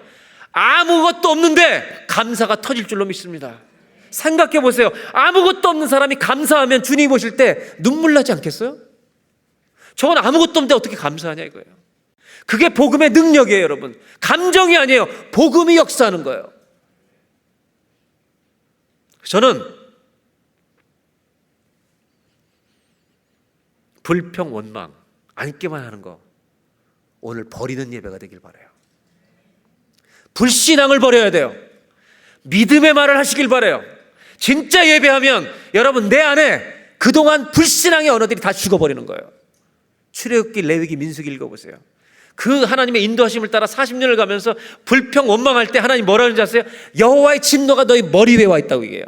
아무것도 없는데 감사가 터질 줄로 믿습니다. 생각해 보세요. 아무것도 없는 사람이 감사하면 주님 보실 때 눈물 나지 않겠어요? 저건 아무것도 없는데 어떻게 감사하냐 이거예요. 그게 복음의 능력이에요, 여러분. 감정이 아니에요. 복음이 역사하는 거예요. 저는 불평, 원망, 앉기만 하는 거 오늘 버리는 예배가 되길 바라요. 불신앙을 버려야 돼요. 믿음의 말을 하시길 바라요. 진짜 예배하면 여러분 내 안에 그동안 불신앙의 언어들이 다 죽어버리는 거예요. 출애굽기, 레위기, 민수기 읽어보세요. 그 하나님의 인도하심을 따라 40년을 가면서 불평, 원망할 때 하나님 뭐라 하는지 아세요? 여호와의 진노가 너희 머리 위에 와 있다고 얘기해요.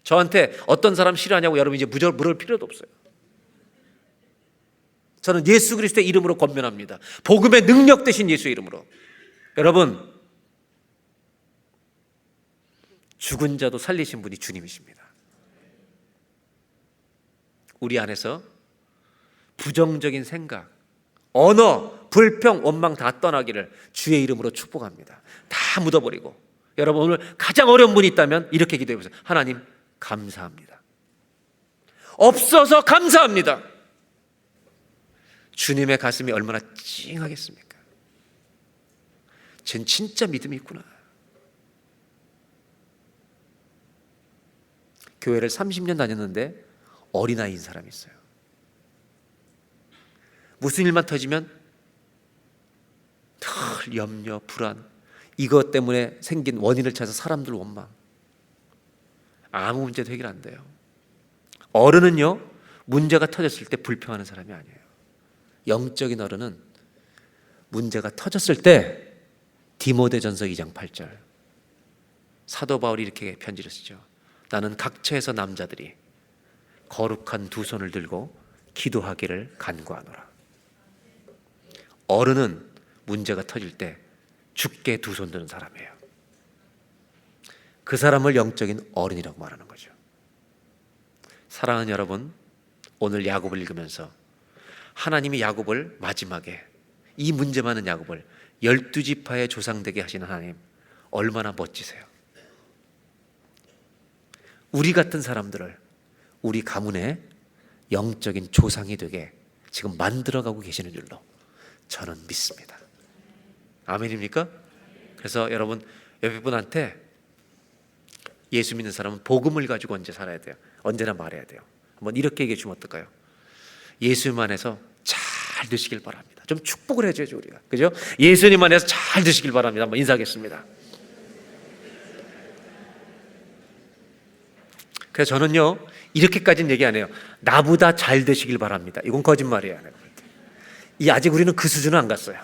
저한테 어떤 사람 싫어하냐고 여러분 이제 물을 필요도 없어요. 저는 예수 그리스도의 이름으로 권면합니다. 복음의 능력 되신 예수의 이름으로. 여러분, 죽은 자도 살리신 분이 주님이십니다. 우리 안에서 부정적인 생각, 언어, 불평, 원망 다 떠나기를 주의 이름으로 축복합니다. 다 묻어버리고, 여러분 오늘 가장 어려운 분이 있다면 이렇게 기도해 보세요. 하나님 감사합니다. 없어서 감사합니다. 주님의 가슴이 얼마나 찡하겠습니까? 쟨 진짜 믿음이 있구나. 교회를 30년 다녔는데 어린아이인 사람이 있어요. 무슨 일만 터지면 늘 염려, 불안, 이것 때문에 생긴 원인을 찾아서 사람들 원망. 아무 문제도 해결 안 돼요. 어른은요, 문제가 터졌을 때 불평하는 사람이 아니에요. 영적인 어른은 문제가 터졌을 때 디모데전서 2장 8절 사도 바울이 이렇게 편지를 쓰죠. 나는 각처에서 남자들이 거룩한 두 손을 들고 기도하기를 간구하노라. 어른은 문제가 터질 때 죽게 두 손 드는 사람이에요. 그 사람을 영적인 어른이라고 말하는 거죠. 사랑하는 여러분, 오늘 야곱을 읽으면서 하나님이 야곱을 마지막에 이 문제 많은 야곱을 12지파의 조상 되게 하시는 하나님 얼마나 멋지세요. 우리 같은 사람들을 우리 가문의 영적인 조상이 되게 지금 만들어가고 계시는 줄로 저는 믿습니다. 아멘입니까? 그래서 여러분 옆에 분한테 예수 믿는 사람은 복음을 가지고 언제 살아야 돼요? 언제나 말해야 돼요. 한번 이렇게 얘기해 주면 어떨까요? 예수님 안에서 잘 되시길 바랍니다. 좀 축복을 해줘야죠 우리가, 그죠? 예수님 안에서 잘 되시길 바랍니다. 한번 인사하겠습니다. 그래서 저는요 이렇게까지는 얘기 안 해요. 나보다 잘 되시길 바랍니다. 이건 거짓말이에요. 아직 우리는 그 수준은 안 갔어요.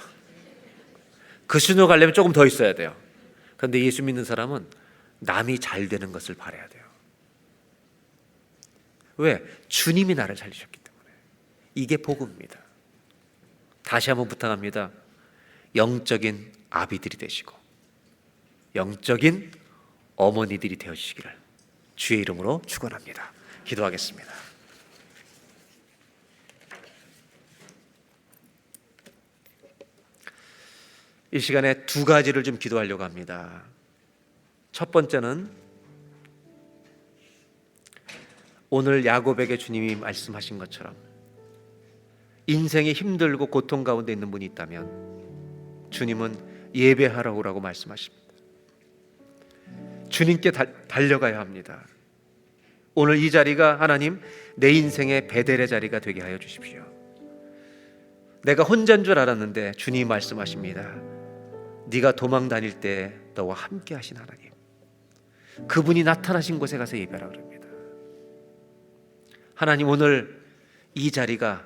그 수준으로 가려면 조금 더 있어야 돼요. 그런데 예수 믿는 사람은 남이 잘 되는 것을 바라야 돼요. 왜? 주님이 나를 살리셨기 때문에. 이게 복음입니다. 다시 한번 부탁합니다. 영적인 아비들이 되시고 영적인 어머니들이 되어주시기를 주의 이름으로 축원합니다. 기도하겠습니다. 이 시간에 두 가지를 좀 기도하려고 합니다. 첫 번째는 오늘 야곱에게 주님이 말씀하신 것처럼 인생이 힘들고 고통 가운데 있는 분이 있다면 주님은 예배하라고 말씀하십니다. 주님께 달려가야 합니다. 오늘 이 자리가 하나님 내 인생의 베델의 자리가 되게 하여 주십시오. 내가 혼자인 줄 알았는데 주님이 말씀하십니다. 네가 도망 다닐 때 너와 함께 하신 하나님, 그분이 나타나신 곳에 가서 예배하라 그럽니다. 하나님 오늘 이 자리가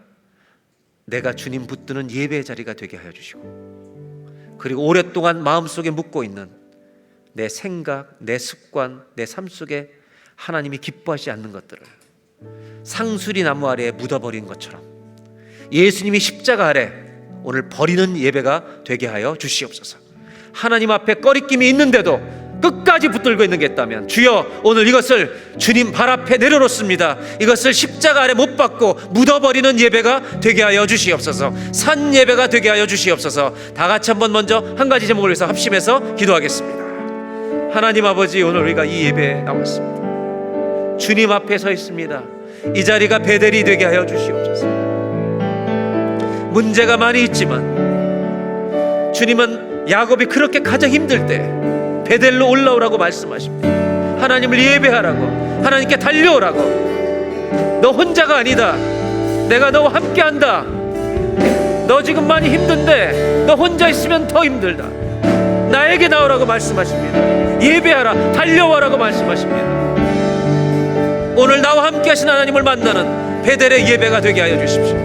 내가 주님 붙드는 예배의 자리가 되게 하여 주시고, 그리고 오랫동안 마음속에 묻고 있는 내 생각, 내 습관, 내 삶 속에 하나님이 기뻐하지 않는 것들을 상수리 나무 아래에 묻어버린 것처럼 예수님이 십자가 아래 오늘 버리는 예배가 되게 하여 주시옵소서. 하나님 앞에 꺼리낌이 있는데도 끝까지 붙들고 있는 게 있다면 주여 오늘 이것을 주님 발 앞에 내려놓습니다. 이것을 십자가 아래 못 박고 묻어버리는 예배가 되게 하여 주시옵소서. 산 예배가 되게 하여 주시옵소서. 다 같이 한번 먼저 한 가지 제목을 위해서 합심해서 기도하겠습니다. 하나님 아버지, 오늘 우리가 이 예배에 나왔습니다. 주님 앞에 서 있습니다. 이 자리가 베델이 되게 하여 주시옵소서. 문제가 많이 있지만 주님은 야곱이 그렇게 가장 힘들 때 베델로 올라오라고 말씀하십니다. 하나님을 예배하라고, 하나님께 달려오라고. 너 혼자가 아니다. 내가 너와 함께한다. 너 지금 많이 힘든데 너 혼자 있으면 더 힘들다. 나에게 나오라고 말씀하십니다. 예배하라, 달려와라고 말씀하십니다. 오늘 나와 함께 하신 하나님을 만나는 베델의 예배가 되게 하여 주십시오.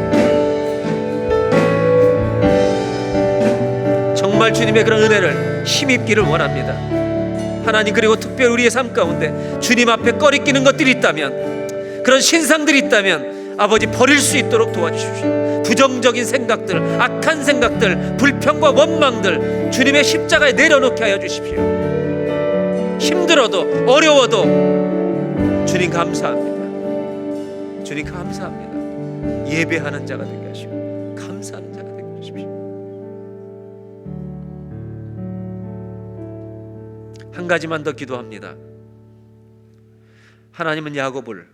정말 주님의 그런 은혜를 힘입기를 원합니다. 하나님, 그리고 특별히 우리의 삶 가운데 주님 앞에 꺼리끼는 것들이 있다면, 그런 신상들이 있다면 아버지 버릴 수 있도록 도와주십시오. 부정적인 생각들, 악한 생각들, 불평과 원망들 주님의 십자가에 내려놓게 하여 주십시오. 힘들어도 어려워도 주님 감사합니다. 주님 감사합니다. 예배하는 자가 되게 하시고 감사하는 자가 되게 하십시오. 한 가지만 더 기도합니다. 하나님은 야곱을,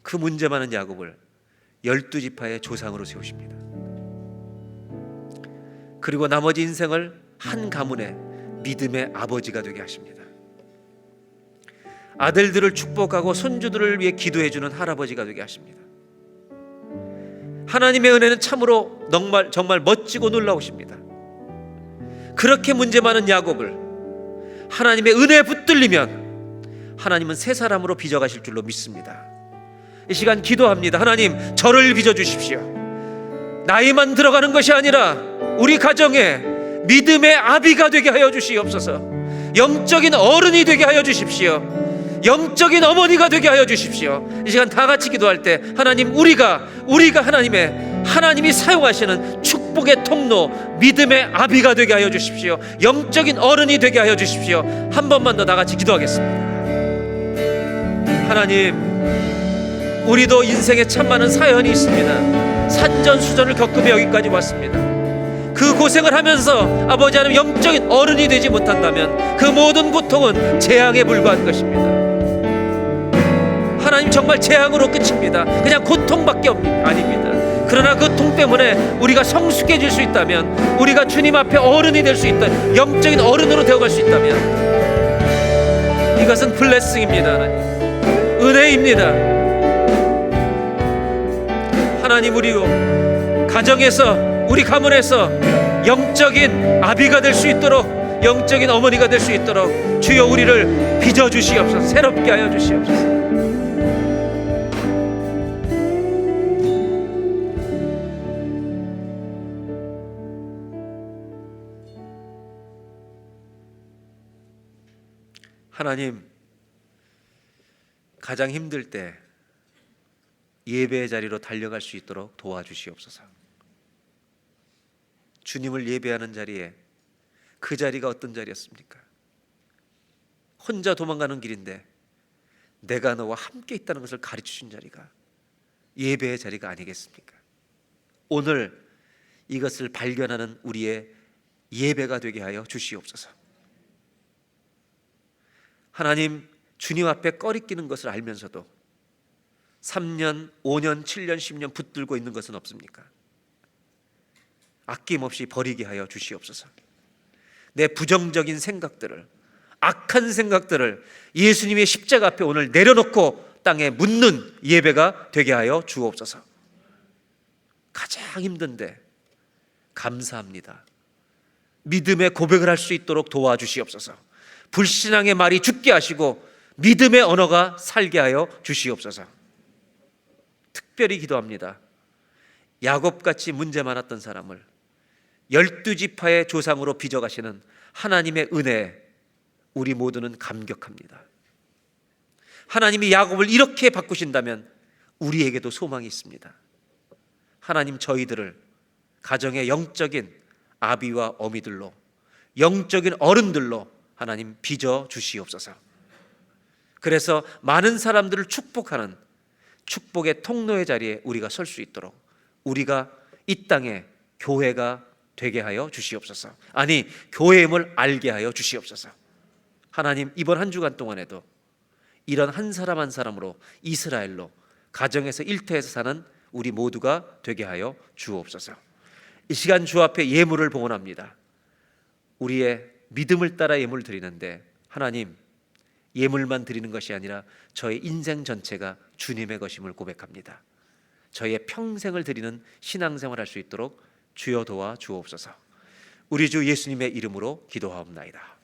그 문제 많은 야곱을 12지파의 조상으로 세우십니다. 그리고 나머지 인생을 한 가문의 믿음의 아버지가 되게 하십니다. 아들들을 축복하고 손주들을 위해 기도해주는 할아버지가 되게 하십니다. 하나님의 은혜는 참으로 정말 멋지고 놀라우십니다. 그렇게 문제 많은 야곱을 하나님의 은혜에 붙들리면 하나님은 새 사람으로 빚어가실 줄로 믿습니다. 이 시간 기도합니다. 하나님, 저를 빚어주십시오. 나이만 들어가는 것이 아니라 우리 가정에 믿음의 아비가 되게 하여 주시옵소서. 영적인 어른이 되게 하여 주십시오. 영적인 어머니가 되게 하여 주십시오. 이 시간 다 같이 기도할 때 하나님, 우리가 하나님이 사용하시는 축복의 통로, 믿음의 아비가 되게 하여 주십시오. 영적인 어른이 되게 하여 주십시오. 한 번만 더 다 같이 기도하겠습니다. 하나님, 우리도 인생에 참 많은 사연이 있습니다. 산전수전을 겪으며 여기까지 왔습니다. 그 고생을 하면서 아버지 하나님 영적인 어른이 되지 못한다면 그 모든 고통은 재앙에 불과한 것입니다. 하나님, 정말 재앙으로 끝입니다. 그냥 고통밖에 아닙니다. 그러나 그 통 때문에 우리가 성숙해질 수 있다면, 우리가 주님 앞에 어른이 될 수 있다, 영적인 어른으로 되어갈 수 있다면 이것은 블레싱입니다. 하나님, 은혜입니다. 하나님, 우리 가정에서, 우리 가문에서 영적인 아비가 될 수 있도록, 영적인 어머니가 될 수 있도록 주여 우리를 빚어주시옵소서. 새롭게 하여 주시옵소서. 하나님, 가장 힘들 때 예배의 자리로 달려갈 수 있도록 도와주시옵소서. 주님을 예배하는 자리에, 그 자리가 어떤 자리였습니까? 혼자 도망가는 길인데 내가 너와 함께 있다는 것을 가르치신 자리가 예배의 자리가 아니겠습니까? 오늘 이것을 발견하는 우리의 예배가 되게 하여 주시옵소서. 하나님, 주님 앞에 꺼리끼는 것을 알면서도 3년, 5년, 7년, 10년 붙들고 있는 것은 없습니까? 아낌없이 버리게 하여 주시옵소서. 내 부정적인 생각들을, 악한 생각들을 예수님의 십자가 앞에 오늘 내려놓고 땅에 묻는 예배가 되게 하여 주옵소서. 가장 힘든데 감사합니다. 믿음의 고백을 할 수 있도록 도와주시옵소서. 불신앙의 말이 죽게 하시고 믿음의 언어가 살게 하여 주시옵소서. 특별히 기도합니다. 야곱같이 문제 많았던 사람을 12지파의 조상으로 빚어가시는 하나님의 은혜에 우리 모두는 감격합니다. 하나님이 야곱을 이렇게 바꾸신다면 우리에게도 소망이 있습니다. 하나님, 저희들을 가정의 영적인 아비와 어미들로, 영적인 어른들로 하나님 빚어 주시옵소서. 그래서 많은 사람들을 축복하는 축복의 통로의 자리에 우리가 설 수 있도록 우리가 이 땅에 교회가 되게 하여 주시옵소서. 아니, 교회임을 알게 하여 주시옵소서. 하나님, 이번 한 주간 동안에도 이런 한 사람 한 사람으로 이스라엘로 가정에서 일터에서 사는 우리 모두가 되게 하여 주옵소서. 이 시간 주 앞에 예물을 봉헌합니다. 우리의 믿음을 따라 예물 드리는데 하나님, 예물만 드리는 것이 아니라 저의 인생 전체가 주님의 것임을 고백합니다. 저의 평생을 드리는 신앙생활 할 수 있도록 주여 도와 주옵소서. 우리 주 예수님의 이름으로 기도하옵나이다.